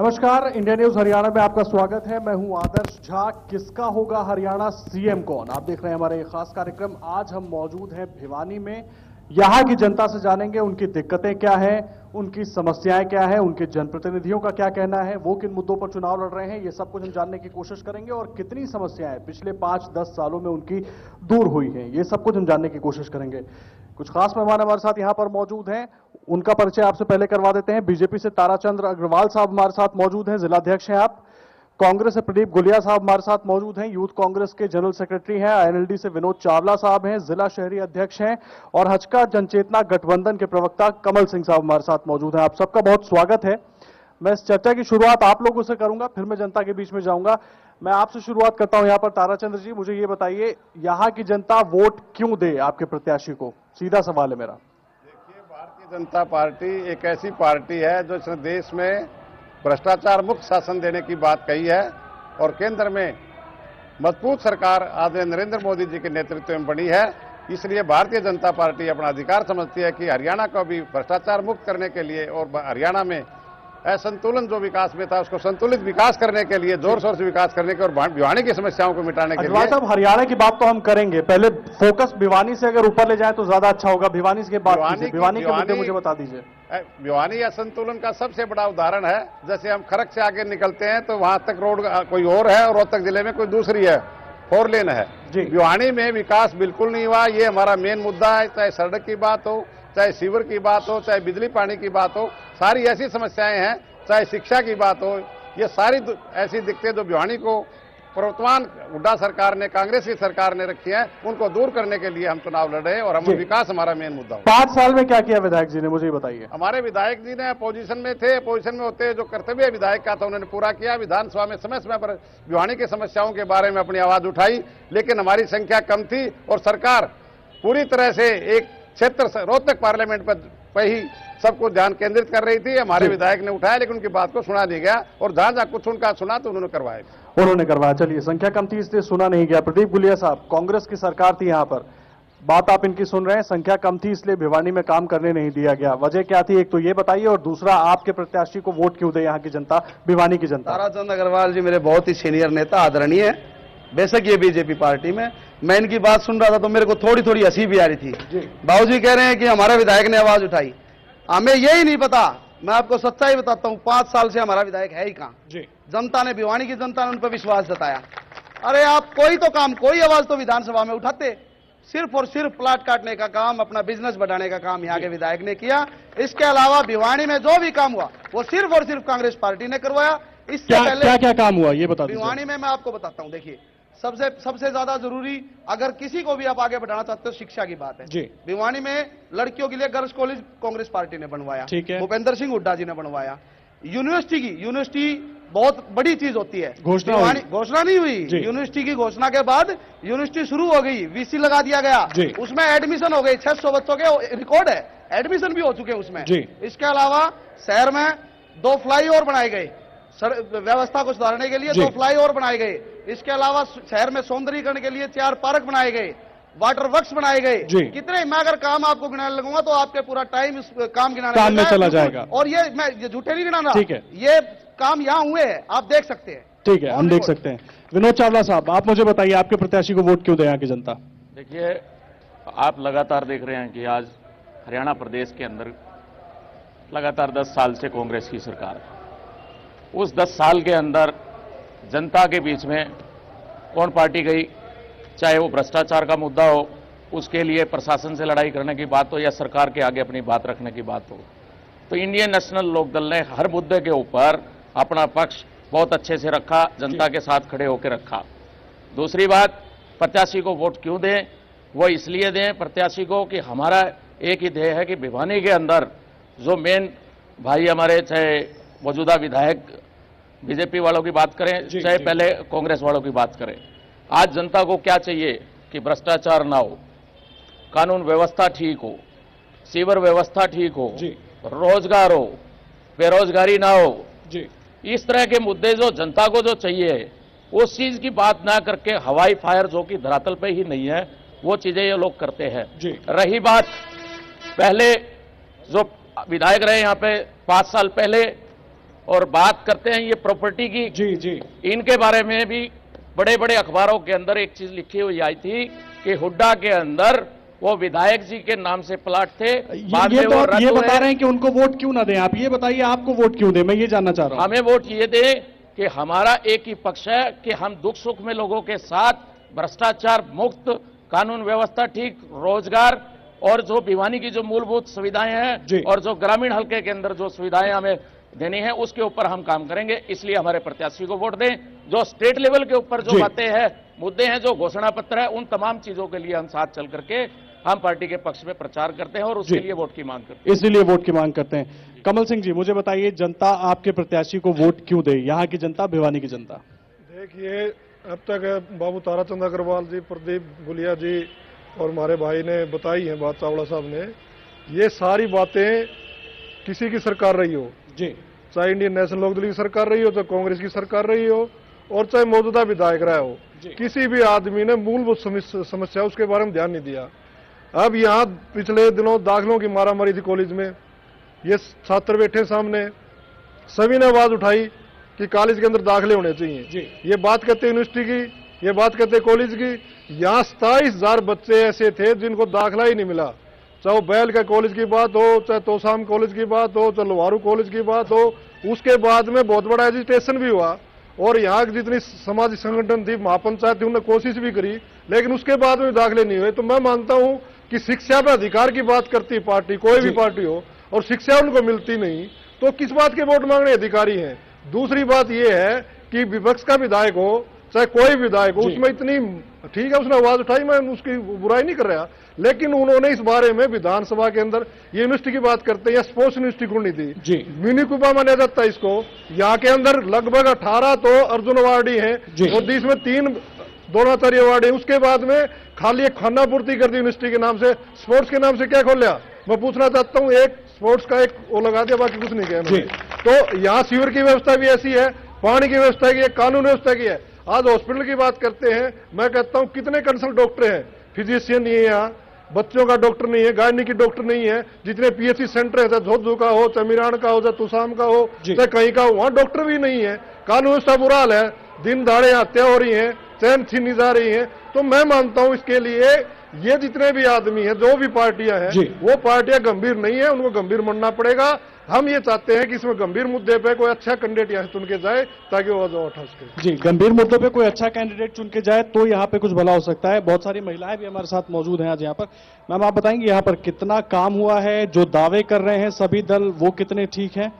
नमस्कार, India news Haryana में आपका स्वागत है। मैं हूं आदर्श झा। किसका होगा हरियाणा सीएम कौन, आप देख रहे हैं हमारे खास कार्यक्रम। आज हम मौजूद हैं भिवानी में। यहां की जनता से जानेंगे उनकी दिक्कतें क्या हैं, उनकी समस्याएं क्या है, उनके जनप्रतिनिधियों का क्या कहना है, वो किन मुद्दों पर चुनाव लड़ रहे हैं, ये सब कुछ हम जानने की कोशिश करेंगे। और कितनी समस्याएं पिछले 5-10 सालों में उनकी दूर हुई हैं, ये सब कुछ हम जानने की कोशिश करेंगे। कुछ खास मेहमान हमारे साथ यहां पर मौजूद हैं, उनका परिचय आपसे पहले करवा देते हैं। बीजेपी से ताराचंद्र अग्रवाल साहब हमारे साथ मौजूद हैं, जिलाध्यक्ष हैं आप। कांग्रेस से प्रदीप गुलिया साहब हमारे साथ मौजूद हैं, यूथ कांग्रेस के जनरल सेक्रेटरी हैं। आईएनएलडी से विनोद चावला साहब हैं, जिला शहरी अध्यक्ष हैं। और हचका जनचेतना गठबंधन के प्रवक्ता कमल सिंह साहब हमारे साथ मौजूद हैं। आप सबका बहुत स्वागत है। मैं इस चर्चा की शुरुआत आप लोगों से करूंगा, फिर मैं जनता के बीच में जाऊंगा। मैं आपसे शुरुआत करता हूं। यहां पर ताराचंद्र जी, मुझे ये बताइए, यहां की जनता वोट क्यों दे आपके प्रत्याशी को? सीधा सवाल है मेरा। देखिए, भारतीय जनता पार्टी एक ऐसी पार्टी है जो इस देश में भ्रष्टाचार मुक्त शासन देने की बात कही है और केंद्र में मजबूत सरकार आदरणीय नरेंद्र मोदी जी के नेतृत्व में बनी है। इसलिए भारतीय जनता पार्टी अपना अधिकार समझती है कि हरियाणा को भी भ्रष्टाचार मुक्त करने के लिए और हरियाणा में असंतुलन जो विकास में था उसको संतुलित विकास करने के लिए, जोर शोर से विकास करने के और भिवानी की समस्याओं को मिटाने के लिए। साहब, हरियाणा की बात तो हम करेंगे, पहले फोकस भिवानी से अगर ऊपर ले जाए तो ज्यादा अच्छा होगा। भिवानी के बाद भिवानी के मुद्दे मुझे बता दीजिए। भिवानी असंतुलन का सबसे बड़ा उदाहरण है। जैसे हम खरक से आगे निकलते हैं तो वहां तक रोड कोई और है और रोहतक जिले में कोई दूसरी है, 4 लेन है। भिवानी में विकास बिल्कुल नहीं हुआ। ये हमारा मेन मुद्दा है, चाहे सड़क की बात हो, चाहे सीवर की बात हो, चाहे बिजली पानी की बात हो, सारी ऐसी समस्याएं हैं, चाहे शिक्षा की बात हो। ये सारी ऐसी दिक्कतें जो भिवानी को वर्तमान हुड्डा सरकार ने, कांग्रेस की सरकार ने रखी है, उनको दूर करने के लिए हम चुनाव लड़ रहे हैं और हम विकास हमारा मेन मुद्दा हो। 5 साल में क्या किया विधायक जी ने, मुझे बताइए। हमारे विधायक जी ने अपोजिशन में थे, अपोजिशन में होते जो कर्तव्य विधायक का था उन्होंने पूरा किया। विधानसभा में समय समय पर भिवानी की समस्याओं के बारे में अपनी आवाज उठाई, लेकिन हमारी संख्या कम थी और सरकार पूरी तरह से एक क्षेत्र रोहतक पार्लियामेंट पर ही सबको ध्यान केंद्रित कर रही थी। हमारे विधायक ने उठाया लेकिन उनकी बात को सुना नहीं गया और जहां जहां कुछ उनका सुना तो उन्होंने करवाया। चलिए, संख्या कम थी इसलिए सुना नहीं गया। प्रदीप गुलिया साहब, कांग्रेस की सरकार थी यहां पर, बात आप इनकी सुन रहे हैं, संख्या कम थी इसलिए भिवानी में काम करने नहीं दिया गया। वजह क्या थी, एक तो ये बताइए, और दूसरा आपके प्रत्याशी को वोट क्यों दे यहाँ की जनता, भिवानी की जनता? ताराचंद अग्रवाल जी मेरे बहुत ही सीनियर नेता, आदरणीय है। बेशक ये बीजेपी पार्टी में, मैं इनकी बात सुन रहा था तो मेरे को थोड़ी थोड़ी हंसी भी आ रही थी। बाबूजी कह रहे हैं कि हमारे विधायक ने आवाज उठाई, हमें यही नहीं पता। मैं आपको सच्चाई बताता हूं, 5 साल से हमारा विधायक है ही कहां। जनता ने, भिवानी की जनता ने उन पर विश्वास जताया। अरे आप कोई तो काम, कोई आवाज तो विधानसभा में उठाते। सिर्फ और सिर्फ प्लाट काटने का काम, अपना बिजनेस बढ़ाने का काम यहाँ के विधायक ने किया। इसके अलावा भिवानी में जो भी काम हुआ वो सिर्फ और सिर्फ कांग्रेस पार्टी ने करवाया। इससे पहले क्या काम हुआ ये बता दीजिए। भिवानी में मैं आपको बताता हूं, देखिए सबसे ज्यादा जरूरी अगर किसी को भी आप आगे बढ़ाना चाहते हो, शिक्षा की बात है। भिवानी में लड़कियों के लिए गर्ल्स कॉलेज कांग्रेस पार्टी ने बनवाया, भूपेंद्र सिंह हुड्डा जी ने बनवाया। यूनिवर्सिटी बहुत बड़ी चीज होती है, घोषणा नहीं हुई। यूनिवर्सिटी की घोषणा के बाद यूनिवर्सिटी शुरू हो गई, वीसी लगा दिया गया, उसमें एडमिशन हो गई। 600 बच्चों के रिकॉर्ड है, एडमिशन भी हो चुके हैं उसमें। इसके अलावा शहर में 2 फ्लाईओवर बनाए गए, व्यवस्था को सुधारने के लिए 2 फ्लाईओवर बनाए गए। इसके अलावा शहर में सौंदर्यीकरण के लिए 4 पार्क बनाए गए, वाटर वर्क्स बनाए गए। कितने, मैं अगर काम आपको गिनाने लगूंगा तो आपके पूरा टाइम इस काम गिनाने में चला जाएगा। और ये मैं झूठे नहीं गिना रहा, ये काम यहाँ हुए हैं, आप देख सकते हैं। ठीक है, हम देख सकते हैं। विनोद चावला साहब, आप मुझे बताइए, आपके प्रत्याशी को वोट क्यों दे यहाँ की जनता? देखिए, आप लगातार देख रहे हैं कि आज हरियाणा प्रदेश के अंदर लगातार 10 साल से कांग्रेस की सरकार है। उस 10 साल के अंदर जनता के बीच में कौन पार्टी गई, चाहे वो भ्रष्टाचार का मुद्दा हो, उसके लिए प्रशासन से लड़ाई करने की बात हो या सरकार के आगे अपनी बात रखने की बात हो, तो इंडियन नेशनल लोकदल ने हर मुद्दे के ऊपर अपना पक्ष बहुत अच्छे से रखा, जनता के साथ खड़े होकर रखा। दूसरी बात, प्रत्याशी को वोट क्यों दें? वो इसलिए दें प्रत्याशी को कि हमारा एक ही ध्येय है कि भिवानी के अंदर जो मेन भाई हमारे, चाहे मौजूदा विधायक बीजेपी वालों की बात करें, चाहे पहले कांग्रेस वालों की बात करें, आज जनता को क्या चाहिए कि भ्रष्टाचार ना हो, कानून व्यवस्था ठीक हो, सीवर व्यवस्था ठीक हो, रोजगार हो, बेरोजगारी ना हो। इस तरह के मुद्दे जो जनता को जो चाहिए, उस चीज की बात ना करके हवाई फायर जो कि धरातल पे ही नहीं है, वो चीजें ये लोग करते हैं। रही बात पहले जो विधायक रहे यहाँ पे 5 साल पहले, और बात करते हैं ये प्रॉपर्टी की, जी जी, इनके बारे में भी बड़े बड़े अखबारों के अंदर एक चीज लिखी हुई आई थी कि हुड्डा के अंदर वो विधायक जी के नाम से प्लाट थे। ये तो आप ये बता रहे हैं कि उनको वोट क्यों ना दें, आप ये बताइए आपको वोट क्यों दें, मैं ये जानना चाह रहा हूं। हमें वोट ये दें कि हमारा एक ही पक्ष है कि हम दुख सुख में लोगों के साथ, भ्रष्टाचार मुक्त, कानून व्यवस्था ठीक, रोजगार और जो भिवानी की जो मूलभूत सुविधाएं हैं और जो ग्रामीण हलके के अंदर जो सुविधाएं हमें देनी है उसके ऊपर हम काम करेंगे। इसलिए हमारे प्रत्याशी को वोट दें। जो स्टेट लेवल के ऊपर जो बातें हैं, मुद्दे हैं, जो घोषणा पत्र है, उन तमाम चीजों के लिए हम साथ चल करके हम पार्टी के पक्ष में प्रचार करते हैं और उसके लिए वोट की मांग करते हैं। इसलिए वोट की मांग करते हैं। कमल सिंह जी, मुझे बताइए, जनता आपके प्रत्याशी को वोट क्यों दे, यहाँ की जनता, भिवानी की जनता? देखिए, अब तक बाबू ताराचंद अग्रवाल जी, प्रदीप गुलिया जी और हमारे भाई ने बताई हैं, बात चावड़ा साहब ने, ये सारी बातें किसी की सरकार रही हो जी, चाहे इंडियन नेशनल लोकदल की सरकार रही हो, चाहे कांग्रेस की सरकार रही हो और चाहे मौजूदा विधायक रहा हो, किसी भी आदमी ने मूलभूत समस्या उसके बारे में ध्यान नहीं दिया। अब यहाँ पिछले दिनों दाखिलों की मारामारी थी कॉलेज में, ये छात्र बैठे सामने, सभी ने आवाज उठाई कि कॉलेज के अंदर दाखिले होने चाहिए। ये बात करते यूनिवर्सिटी की, ये बात करते कॉलेज की। यहाँ 27,000 बच्चे ऐसे थे जिनको दाखिला ही नहीं मिला, चाहे वो बैल का कॉलेज की बात हो, चाहे तोसाम कॉलेज की बात हो, चाहे लोहारू कॉलेज की बात हो। उसके बाद में बहुत बड़ा एजिटेशन भी हुआ और यहाँ की जितनी सामाजिक संगठन थी, महापंचायत थी, उन्होंने कोशिश भी करी, लेकिन उसके बाद में दाखिले नहीं हुए। तो मैं मानता हूँ कि शिक्षा पे अधिकार की बात करती पार्टी, कोई भी पार्टी हो, और शिक्षा उनको मिलती नहीं, तो किस बात के वोट मांगने अधिकारी हैं। दूसरी बात यह है कि विपक्ष का विधायक हो चाहे कोई विधायक हो, उसमें इतनी, ठीक है उसने आवाज उठाई, मैं उसकी बुराई नहीं कर रहा, लेकिन उन्होंने इस बारे में विधानसभा के अंदर ये यूनिवर्सिटी की बात करते हैं या स्पोर्ट्स यूनिवर्सिटी खोलनी थी, मिनी कुपा माना जाता है इसको। यहाँ के अंदर लगभग 18 तो अर्जुन अवार्डी हैं और बीच में 3 द्रोणाचार्य अवार्ड है। उसके बाद में खाली एक खाना पूर्ति कर दी यूनिवर्सिटी के नाम से, स्पोर्ट्स के नाम से क्या खोल लिया? मैं पूछना चाहता हूँ, एक स्पोर्ट्स का एक वो लगा दिया, बाकी कुछ नहीं किया। तो यहाँ सीवर की व्यवस्था भी ऐसी है, पानी की व्यवस्था की है, कानून व्यवस्था की है। आज हॉस्पिटल की बात करते हैं, मैं कहता हूं कितने कंसल्ट डॉक्टर हैं, फिजिशियन नहीं है यहाँ, बच्चों का डॉक्टर नहीं है, गायनी की डॉक्टर नहीं है, जितने पीएचसी सेंटर है, चाहे झोझू का हो, चाहे मिरान का हो, चाहे तुसाम का हो, चाहे कहीं का हो, वहां डॉक्टर भी नहीं है। कानून व्यवस्था बुरा हाल है, दिन दहाड़े हत्या हो रही है, चैन छीनी जा रही है। तो मैं मानता हूं इसके लिए ये जितने भी आदमी हैं, जो भी पार्टियां हैं, वो पार्टियां गंभीर नहीं है, उनको गंभीर मानना पड़ेगा। हम ये चाहते हैं कि इसमें गंभीर मुद्दे पे कोई अच्छा कैंडिडेट यहाँ चुन के जाए ताकि वो आवाज उठा सके। जी, गंभीर मुद्दों पे कोई अच्छा कैंडिडेट चुन के जाए तो यहाँ पे कुछ भला हो सकता है। बहुत सारी महिलाएं भी हमारे साथ मौजूद हैं आज यहाँ पर। मैम, आप बताएंगे यहाँ पर कितना काम हुआ है, जो दावे कर रहे हैं सभी दल, वो कितने ठीक है?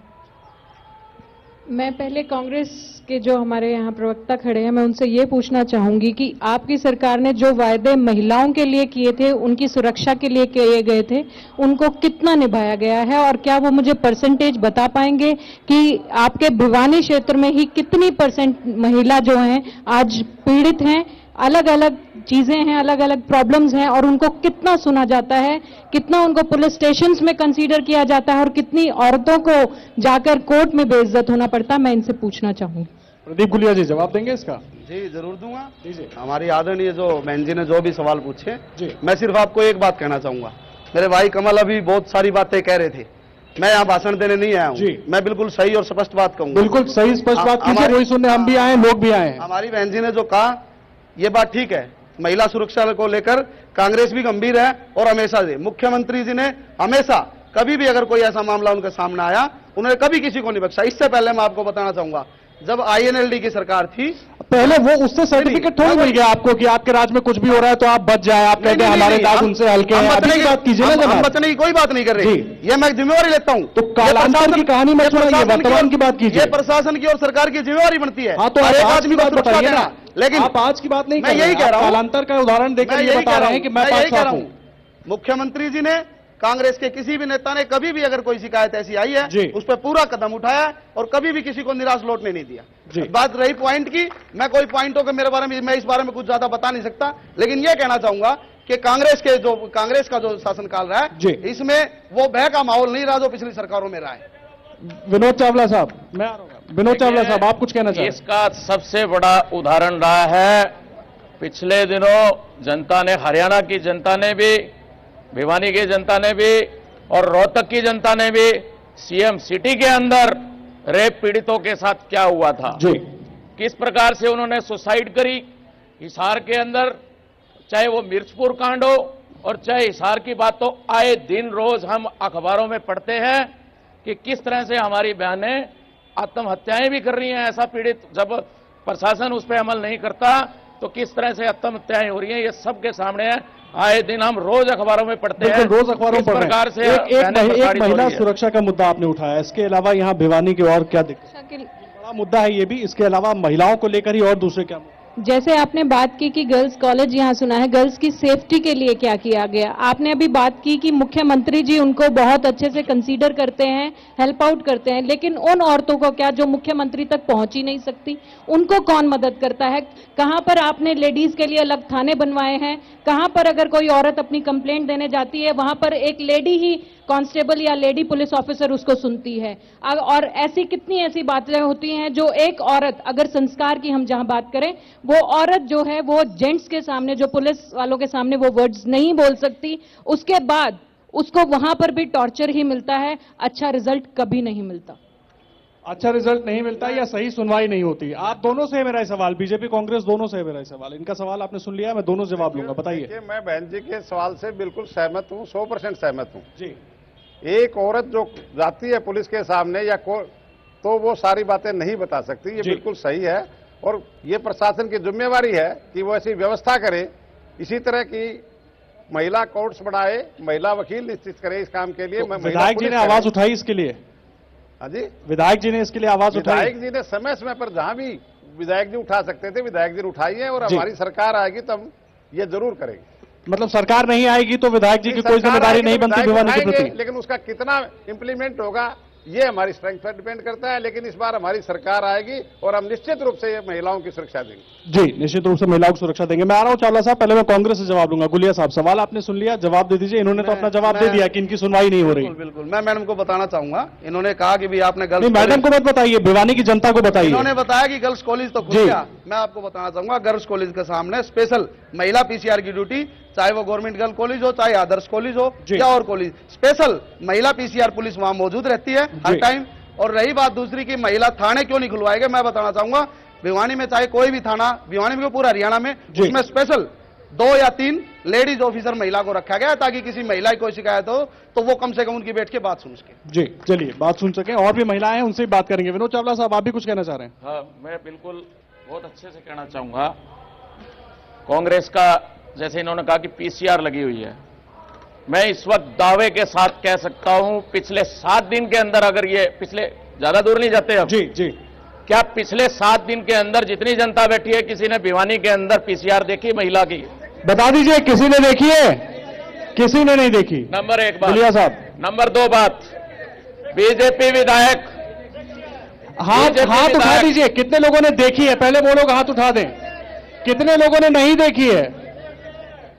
मैं पहले कांग्रेस के जो हमारे यहाँ प्रवक्ता खड़े हैं, मैं उनसे ये पूछना चाहूंगी कि आपकी सरकार ने जो वायदे महिलाओं के लिए किए थे, उनकी सुरक्षा के लिए किए गए थे, उनको कितना निभाया गया है? और क्या वो मुझे परसेंटेज बता पाएंगे कि आपके भिवानी क्षेत्र में ही कितनी % महिला जो हैं आज पीड़ित हैं, अलग अलग चीजें हैं, अलग अलग प्रॉब्लम्स हैं, और उनको कितना सुना जाता है, कितना उनको पुलिस स्टेशंस में कंसीडर किया जाता है और कितनी औरतों को जाकर कोर्ट में बेइज्जत होना पड़ता है? मैं इनसे पूछना चाहूंगी। प्रदीप गुलिया जी, जवाब देंगे इसका? जी जरूर दूंगा। जी, हमारी आदरणीय जो बहन जी ने जो भी सवाल पूछे, मैं सिर्फ आपको एक बात कहना चाहूंगा। मेरे भाई कमल अभी बहुत सारी बातें कह रहे थे, मैं यहाँ भाषण देने नहीं आया हूँ, मैं बिल्कुल सही और स्पष्ट बात कहूंगा। बिल्कुल सही स्पष्ट बात कीजिए, वही सुनने हम भी आए, लोग भी आए हैं। हमारी बहन जी ने जो कहा ये बात ठीक है, महिला सुरक्षा को लेकर कांग्रेस भी गंभीर है और हमेशा से मुख्यमंत्री जी ने हमेशा कभी भी अगर कोई ऐसा मामला उनके सामने आया, उन्होंने कभी किसी को नहीं बख्शा। इससे पहले मैं आपको बताना चाहूंगा, जब INLD की सरकार थी, पहले वो उससे सर्टिफिकेट थोड़ी मिल गया आपको कि आपके राज्य में कुछ भी हो रहा है तो आप बच जाए, आप कहते हैं हमारे दाग उनसे हल्के हैं। बात कीजिए ना, हम बचने की कोई बात नहीं कर रही, ये मैं जिम्मेवारी लेता हूँ। तो कालांतर की कहानी मत सुनाइए, वर्तमान की बात कीजिए। ये प्रशासन की और सरकार की जिम्मेवारी बनती है। हाँ, तो एक आदमी बात बताइए ना, लेकिन आप आज की बात नहीं, मैं यही कह रहा हूँ, कालांतर का उदाहरण देकर ये बता रहे हैं कि मैं यही कह रहा हूँ। मुख्यमंत्री जी ने, कांग्रेस के किसी भी नेता ने कभी भी अगर कोई शिकायत ऐसी आई है, उस पर पूरा कदम उठाया और कभी भी किसी को निराश लौटने नहीं दिया। बात रही पॉइंट की, मैं कोई पॉइंटों के मेरे बारे में, मैं इस बारे में कुछ ज्यादा बता नहीं सकता, लेकिन यह कहना चाहूंगा कि कांग्रेस का जो शासनकाल रहा है, इसमें वो भय का माहौल नहीं रहा जो पिछली सरकारों में रहा है। विनोद चावला साहब, मैं आ रहा हूं। विनोद चावला साहब, आप कुछ कहना चाहिए? इसका सबसे बड़ा उदाहरण रहा है, पिछले दिनों जनता ने, हरियाणा की जनता ने भी, भिवानी की जनता ने भी और रोहतक की जनता ने भी CM सिटी के अंदर रेप पीड़ितों के साथ क्या हुआ था जी, किस प्रकार से उन्होंने सुसाइड करी हिसार के अंदर, चाहे वो मिर्चपुर कांड हो और चाहे हिसार की बात, तो आए दिन रोज हम अखबारों में पढ़ते हैं कि किस तरह से हमारी बहनें आत्महत्याएं भी कर रही हैं। ऐसा पीड़ित जब प्रशासन उस पर अमल नहीं करता तो किस तरह से आत्महत्याएं हो रही हैं, ये सबके सामने है। आए दिन हम रोज अखबारों में पढ़ते हैं, रोज अखबारों में प्रकार से एक महिला सुरक्षा का मुद्दा आपने उठाया। इसके अलावा यहाँ भिवानी की और क्या दिक्कत, बड़ा मुद्दा है ये भी, इसके अलावा महिलाओं को लेकर ही और दूसरे क्या? जैसे आपने बात की कि गर्ल्स कॉलेज यहाँ सुना है, गर्ल्स की सेफ्टी के लिए क्या किया गया। आपने अभी बात की कि मुख्यमंत्री जी उनको बहुत अच्छे से कंसीडर करते हैं, हेल्प आउट करते हैं, लेकिन उन औरतों को क्या जो मुख्यमंत्री तक पहुंच ही नहीं सकती, उनको कौन मदद करता है? कहां पर आपने लेडीज के लिए अलग थाने बनवाए हैं? कहां पर अगर कोई औरत अपनी कंप्लेंट देने जाती है वहां पर एक लेडी ही कांस्टेबल या लेडी पुलिस ऑफिसर उसको सुनती है? और ऐसी कितनी ऐसी बातें होती हैं जो एक औरत, अगर संस्कार की हम जहां बात करें, वो औरत जो है वो जेंट्स के सामने, जो पुलिस वालों के सामने वो वर्ड्स नहीं बोल सकती, उसके बाद उसको वहां पर भी टॉर्चर ही मिलता है, अच्छा रिजल्ट कभी नहीं मिलता। अच्छा रिजल्ट नहीं मिलता या सही सुनवाई नहीं होती। आप दोनों से है मेरा सवाल, बीजेपी कांग्रेस दोनों से है मेरा सवाल। इनका सवाल आपने सुन लिया, मैं दोनों जवाब लूंगा, बताइए। मैं बहन जी के सवाल से बिल्कुल सहमत हूँ, 100% सहमत हूँ जी। एक औरत जो जाती है पुलिस के सामने या तो वो सारी बातें नहीं बता सकती, ये बिल्कुल सही है। और ये प्रशासन की जिम्मेवारी है कि वो ऐसी व्यवस्था करे, इसी तरह की महिला कोर्ट्स बनाए, महिला वकील निश्चित करे इस काम के लिए। विधायक जी ने आवाज उठाई इसके लिए? हाँ जी, विधायक जी ने इसके लिए आवाज उठाई? विधायक जी ने समय समय पर जहां भी विधायक जी उठा सकते थे, विधायक जी ने उठाई है। और हमारी सरकार आएगी तो हम ये जरूर करेंगे। मतलब सरकार नहीं आएगी तो विधायक जी की कोई जिम्मेदारी नहीं बनती भिवानी के प्रति? लेकिन उसका कितना इंप्लीमेंट होगा ये हमारी स्ट्रेंथ पर डिपेंड करता है। लेकिन इस बार हमारी सरकार आएगी और हम निश्चित रूप से ये महिलाओं की सुरक्षा देंगे। जी, निश्चित रूप से महिलाओं की सुरक्षा देंगे। मैं आ रहा हूं चावला साहब, पहले मैं कांग्रेस से जवाब लूंगा। गुलिया साहब, सवाल आपने सुन लिया, जवाब दे दीजिए। इन्होंने तो अपना जवाब दे दिया कि इनकी सुनवाई नहीं हो रही। बिल्कुल, मैं मैडम को बताना चाहूंगा। इन्होंने कहा कि भी आपने गर्ल्स, मैडम को मत बताइए, भिवानी की जनता को बताइए। इन्होंने बताया कि गर्ल्स कॉलेज तो खुल गया। मैं आपको बताना चाहूंगा, गर्ल्स कॉलेज के सामने स्पेशल महिला पीसीआर की ड्यूटी, चाहे वो गवर्नमेंट गर्ल कॉलेज हो, चाहे आदर्श कॉलेज हो या और कॉलेज, स्पेशल महिला पीसीआर पुलिस वहां मौजूद रहती है हर टाइम। और रही बात दूसरी की महिला थाने क्यों नहीं खुलवाए गए, मैं बताना चाहूंगा भिवानी में चाहे कोई भी थाना, भिवानी में पूरा हरियाणा में, उसमें स्पेशल 2 या 3 लेडीज ऑफिसर महिला को रखा गया ताकि किसी महिला की कोई शिकायत हो तो वो कम से कम उनकी बैठ के बात सुन सके। जी, चलिए बात सुन सके। और भी महिलाएं हैं, उनसे ही बात करेंगे। विनोद चावला साहब, आप भी कुछ कहना चाह रहे हैं? हाँ, मैं बिल्कुल बहुत अच्छे से कहना चाहूंगा। कांग्रेस का, जैसे इन्होंने कहा कि पीसीआर लगी हुई है, मैं इस वक्त दावे के साथ कह सकता हूं पिछले 7 दिन के अंदर, अगर ये पिछले, ज्यादा दूर नहीं जाते अब, जी जी, क्या पिछले 7 दिन के अंदर जितनी जनता बैठी है, किसी ने भिवानी के अंदर पीसीआर देखी महिला की? बता दीजिए, किसी ने देखी है? किसी ने नहीं देखी। नंबर 1 बात। गुलिया साहब, नंबर 2 बात, बीजेपी विधायक हाथ उठा दीजिए। कितने लोगों ने देखी है? पहले वो लोग हाथ उठा दें। कितने लोगों ने नहीं देखी है?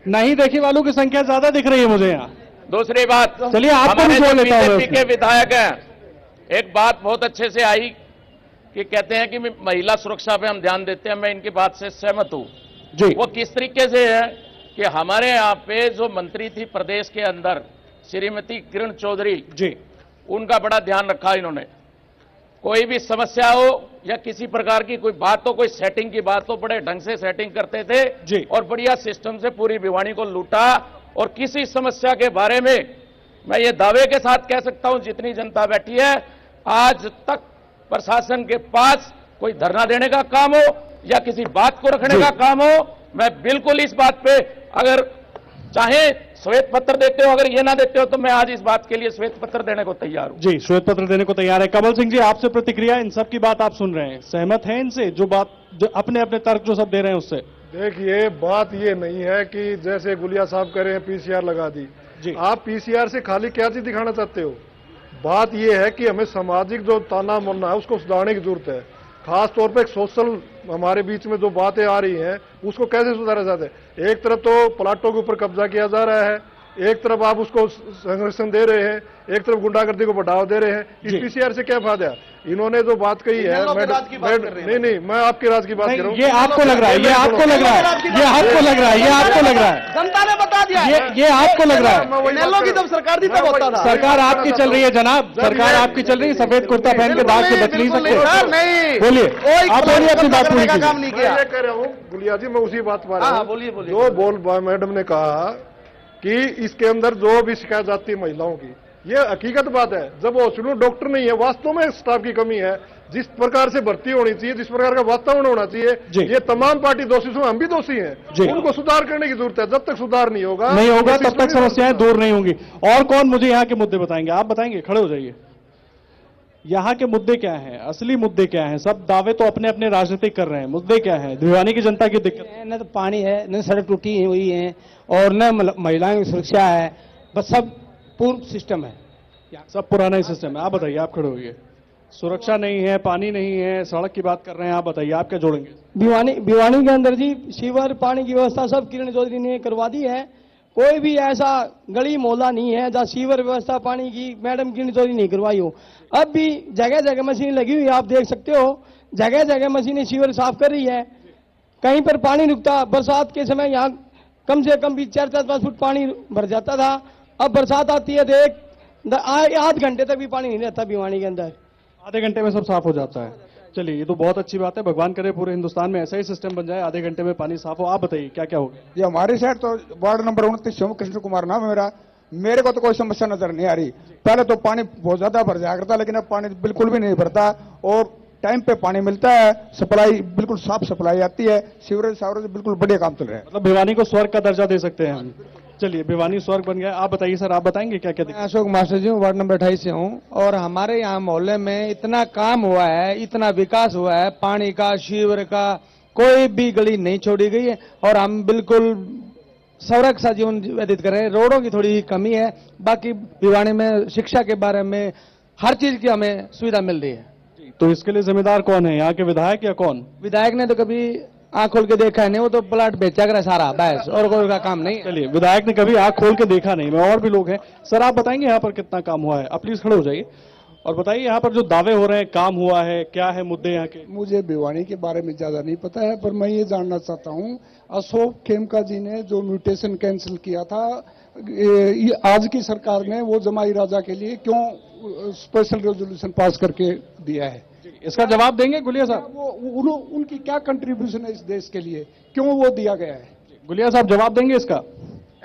नहीं देखी वालों की संख्या ज्यादा दिख रही है मुझे यहाँ। दूसरी बात, चलिए आपको भी जोड़ लेता हूं। बीजेपी के विधायक हैं, एक बात बहुत अच्छे से आई कि कहते हैं कि महिला सुरक्षा पे हम ध्यान देते हैं। मैं इनकी बात से सहमत हूं जी। वो किस तरीके से है कि हमारे यहाँ पे जो मंत्री थी प्रदेश के अंदर, श्रीमती किरण चौधरी जी, उनका बड़ा ध्यान रखा इन्होंने। कोई भी समस्या हो या किसी प्रकार की कोई बात हो, कोई सेटिंग की बात हो, बड़े ढंग से सेटिंग करते थे जी, और बढ़िया सिस्टम से पूरी भिवानी को लूटा। और किसी समस्या के बारे में मैं ये दावे के साथ कह सकता हूं, जितनी जनता बैठी है, आज तक प्रशासन के पास कोई धरना देने का काम हो या किसी बात को रखने का काम हो, मैं बिल्कुल इस बात पे, अगर चाहे श्वेत पत्र देते हो, अगर ये ना देते हो तो मैं आज इस बात के लिए श्वेत पत्र देने को तैयार हूं। जी, श्वेत पत्र देने को तैयार है। कमल सिंह जी, आपसे प्रतिक्रिया, इन सब की बात आप सुन रहे हैं, सहमत हैं इनसे? जो बात, जो अपने अपने तर्क जो सब दे रहे हैं उससे? देखिए, बात ये नहीं है कि जैसे गुलिया साहब कह रहे हैं पीसीआर लगा दी जी। आप पीसीआर से खाली क्या चीज दिखाना चाहते हो? बात ये है कि हमें सामाजिक जो ताना मरना है उसको सुधारने की जरूरत है। खास तौर पे एक सोशल हमारे बीच में जो बातें आ रही हैं उसको कैसे सुधारा जाता है? एक तरफ तो प्लाटों के ऊपर कब्जा किया जा रहा है, एक तरफ आप उसको संरक्षण दे रहे हैं, एक तरफ गुंडागर्दी को बढ़ावा दे रहे हैं। इस पीसीआर से क्या फायदा? इन्होंने जो बात कही है, नहीं, मैं आपके राज की बात कर रहा हूँ। ये आपको लग रहा है, ये आपको लग रहा है, ये आपको लग रहा है, ये आपको लग रहा है, जनता ने बता दिया, ये आपको लग रहा है। इनेलो की जब सरकार थी तब होता था। सरकार आपकी चल रही है जनाब, सरकार आपकी चल रही है। सफेद कुर्ता पहन के दाग से बच नहीं सकते। नहीं, बोलिए, आप बोलिए, अपनी बात पूरी का काम नहीं किया। मैं कह रहा हूँ गुलिया जी, मैं उसी बात पर बोलिए। जो बोल मैडम ने कहा कि इसके अंदर जो भी शिकायत आती है महिलाओं की, ये हकीकत बात है। जब हॉस्पिटल डॉक्टर नहीं है, वास्तव में स्टाफ की कमी है, जिस प्रकार से भर्ती होनी चाहिए, जिस प्रकार का वातावरण होना चाहिए, ये तमाम पार्टी दोषी, हम भी दोषी हैं। उनको सुधार करने की जरूरत है। जब तक सुधार नहीं होगा तब तक समस्याएं दूर नहीं होंगी। और कौन मुझे यहाँ के मुद्दे बताएंगे? आप बताएंगे, खड़े हो जाइए। यहाँ के मुद्दे क्या हैं? असली मुद्दे क्या हैं? सब दावे तो अपने अपने राजनीतिक कर रहे हैं, मुद्दे क्या है? भिवानी की जनता की दिक्कत न तो पानी है, न सड़क टूटी हुई है, और न महिलाओं की सुरक्षा है। बस सब पूर्व सिस्टम है, सब पुराना ही सिस्टम है। आप बताइए, आप खड़े होइए। सुरक्षा नहीं है, पानी नहीं है, सड़क की बात कर रहे हैं, आप बताइए, आप क्या जोड़ेंगे? भिवानी के अंदर जी सीवर पानी की व्यवस्था सब किरण चौधरी ने करवा दी है। कोई भी ऐसा गली मोहल्ला नहीं है जहाँ सीवर व्यवस्था पानी की मैडम किरण चौधरी नहीं करवाई हो। अब भी जगह जगह मशीन लगी हुई है, आप देख सकते हो, जगह जगह मशीनें सीवर साफ कर रही है। कहीं पर पानी रुकता, बरसात के समय यहाँ कम से कम भी 4-5 फुट पानी भर जाता था। अब बरसात आती है तो आध घंटे तक भी पानी नहीं रहता भिवानी के अंदर, आधे घंटे में सब साफ हो जाता है। चलिए, ये तो बहुत अच्छी बात है। भगवान करे पूरे हिंदुस्तान में ऐसा ही सिस्टम बन जाए, आधे घंटे में पानी साफ हो। आप बताइए, क्या क्या होगा? ये हमारी साइड तो वार्ड नंबर 29 कृष्ण कुमार नाम है मेरे को तो कोई समस्या नजर नहीं आ रही। पहले तो पानी बहुत ज्यादा भर जाया करता, लेकिन अब पानी बिल्कुल भी नहीं भरता और टाइम पे पानी मिलता है। सप्लाई बिल्कुल साफ सप्लाई आती है। सीवरेज बिल्कुल बढ़िया काम चल रहा है। मतलब भिवानी को स्वर्ग का दर्जा दे सकते हैं हम। चलिए, भिवानी स्वर्ग बन गया। आप बताइए सर, आप बताएंगे क्या क्या? अशोक मास्टर जी, वार्ड नंबर 28 से हूँ, और हमारे यहाँ मोहल्ले में इतना काम हुआ है, इतना विकास हुआ है, पानी का, सीवर का, कोई भी गली नहीं छोड़ी गई है, और हम बिल्कुल सौरभ सा जीवन व्यतीत कर रहे हैं। रोडों की थोड़ी कमी है, बाकी भिवानी में शिक्षा के बारे में हर चीज की हमें सुविधा मिल रही है। तो इसके लिए जिम्मेदार कौन है, यहाँ के विधायक या कौन? विधायक ने तो कभी आंख खोल के देखा नहीं, वो तो प्लाट बेचा कर सारा बस, और कोई का काम नहीं। चलिए, विधायक ने कभी आंख खोल के देखा नहीं। मैं और भी लोग हैं। सर, आप बताएंगे यहाँ पर कितना काम हुआ है? आप प्लीज खड़े हो जाइए और बताइए, यहाँ पर जो दावे हो रहे हैं, काम हुआ है, क्या है मुद्दे यहाँ के? मुझे भिवानी के बारे में ज्यादा नहीं पता है, पर मैं ये जानना चाहता हूँ, अशोक खेमका जी ने जो म्यूटेशन कैंसिल किया था, आज की सरकार ने वो जमाई राजा के लिए क्यों स्पेशल रेजोल्यूशन पास करके दिया है? इसका जवाब देंगे गुलिया साहब? वो उनकी क्या कंट्रीब्यूशन है इस देश के लिए, क्यों वो दिया गया है? गुलिया साहब जवाब देंगे इसका?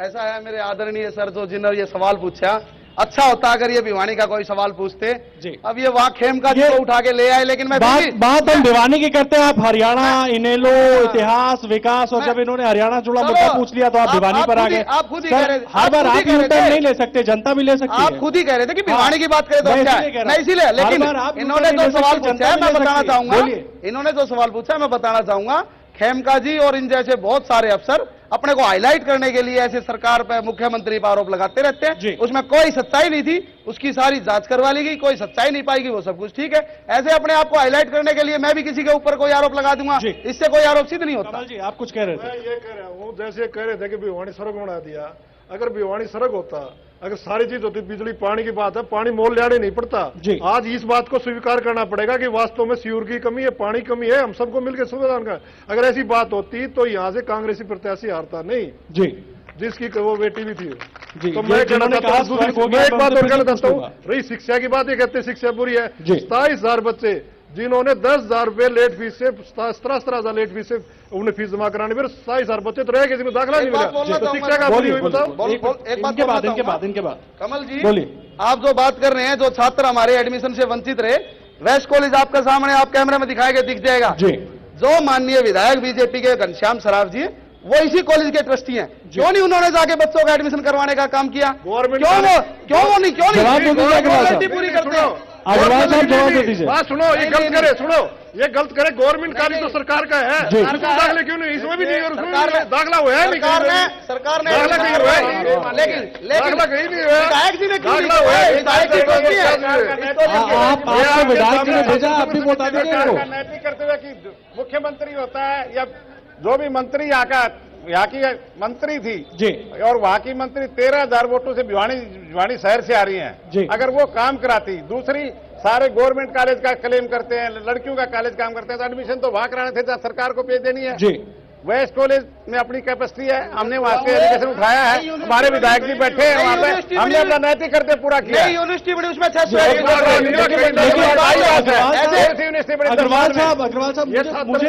ऐसा है मेरे आदरणीय सर, जो जिन्होंने ये सवाल पूछा, अच्छा होता अगर ये भिवानी का कोई सवाल पूछते जी। अब ये वहां खेमका जी को उठा के ले आए, लेकिन मैं बात हम भिवानी की करते हैं। आप हरियाणा, इनेलो, इतिहास, विकास, और जब इन्होंने हरियाणा जुड़ा मुद्दा पूछ लिया तो आप भिवानी पर आ गए। आप खुद ही कह रहे थे, हर बार आप नहीं ले सकते, जनता भी ले सकती है। आप खुद ही कह रहे थे कि भिवानी की बात करें तो क्या है, मैं इसीलिए, लेकिन इन्होंने जो सवाल पूछा है मैं बताना चाहूंगा, इन्होंने जो सवाल पूछा है मैं बताना चाहूंगा। खेमका जी और इन जैसे बहुत सारे अफसर अपने को हाईलाइट करने के लिए ऐसे सरकार पर, मुख्यमंत्री पर आरोप लगाते रहते हैं। उसमें कोई सच्चाई नहीं थी, उसकी सारी जांच करवा ली गई, कोई सच्चाई नहीं पाएगी, वो सब कुछ ठीक है। ऐसे अपने आप को हाईलाइट करने के लिए मैं भी किसी के ऊपर कोई आरोप लगा दूंगा, इससे कोई आरोप सिद्ध नहीं होता। जी, आप कुछ कह रहे थे? मैं ये कह रहा हूँ, जैसे कह रहे थे कि भिवानी सड़क बना दिया। अगर भिवानी सड़क होता, अगर सारी चीज होती, बिजली पानी की बात है, पानी मोल लियाने नहीं पड़ता। आज इस बात को स्वीकार करना पड़ेगा कि वास्तव में सीवर की कमी है, पानी की कमी है, हम सबको मिलकर समाधान का। अगर ऐसी बात होती तो यहाँ से कांग्रेसी प्रत्याशी हारता नहीं जी, जिसकी वो बेटी भी थी जी। तो मैं कहना चाहता हूँ, एक बात और कहना चाहता हूँ, रही शिक्षा की बात, ये कहते शिक्षा बुरी है। 27,000 बच्चे जिन्होंने 10,000 रुपए लेट फीस से, 17,000 लेट फीस से उन्हें फीस जमा करानी, फिर 27,000 बच्चे तो रह गए जिन्हें दाखिला नहीं मिला। तो शिक्षा का बुरी हुई, बताओ। इनके बाद कमल जी बोलिए, आप जो बात कर रहे हैं, जो छात्र हमारे एडमिशन से वंचित रहे, वेस्ट कॉलेज आपके सामने, आप कैमरे में दिखाएंगे, दिख जाएगा। जो माननीय विधायक बीजेपी के घनश्याम सराफ जी, वो इसी कॉलेज के ट्रस्टी हैं। क्यों नहीं उन्होंने जाके बच्चों का एडमिशन करवाने का काम किया? क्यों नहीं पूरी करते हैं? अग्रवाल साहब जवाब दे दीजिए। बात सुनो, ये गलत करे, सुनो, ये गलत करे। गवर्नमेंट कार्य तो सरकार का है, दाखिले क्यों नहीं? इसमें भी नहीं, और दाखिला हुआ है नहीं, सरकार ने दाखिला कहीं हुआ है, लेकिन दाखिला कहीं नहीं हुआ है, विधायक जी ने दाखिला हुआ है। आपको विधायक जी ने भेजा, आप भी बता दीजिए। नैतिक करते हुए कि मुख्यमंत्री होता है या जो भी मंत्री आकर यहाँ की मंत्री थी जी, और वहाँ की मंत्री 13,000 वोटों से भिवानी शहर से आ रही हैं। अगर वो काम कराती, दूसरी सारे गवर्नमेंट कॉलेज का क्लेम करते हैं, लड़कियों का कॉलेज काम करते हैं, तो एडमिशन तो वहाँ कराने थे जहाँ सरकार को भेज देनी है। जी, वेस्ट कॉलेज में अपनी कैपेसिटी है, हमने वहां से एजुकेशन उठाया है, हमारे विधायक जी बैठे हैं वहां पे, हमने अपना नैतिक कर्तव्य पूरा किया। यूनिवर्सिटी बड़ी उसमें अग्रवाल साहब,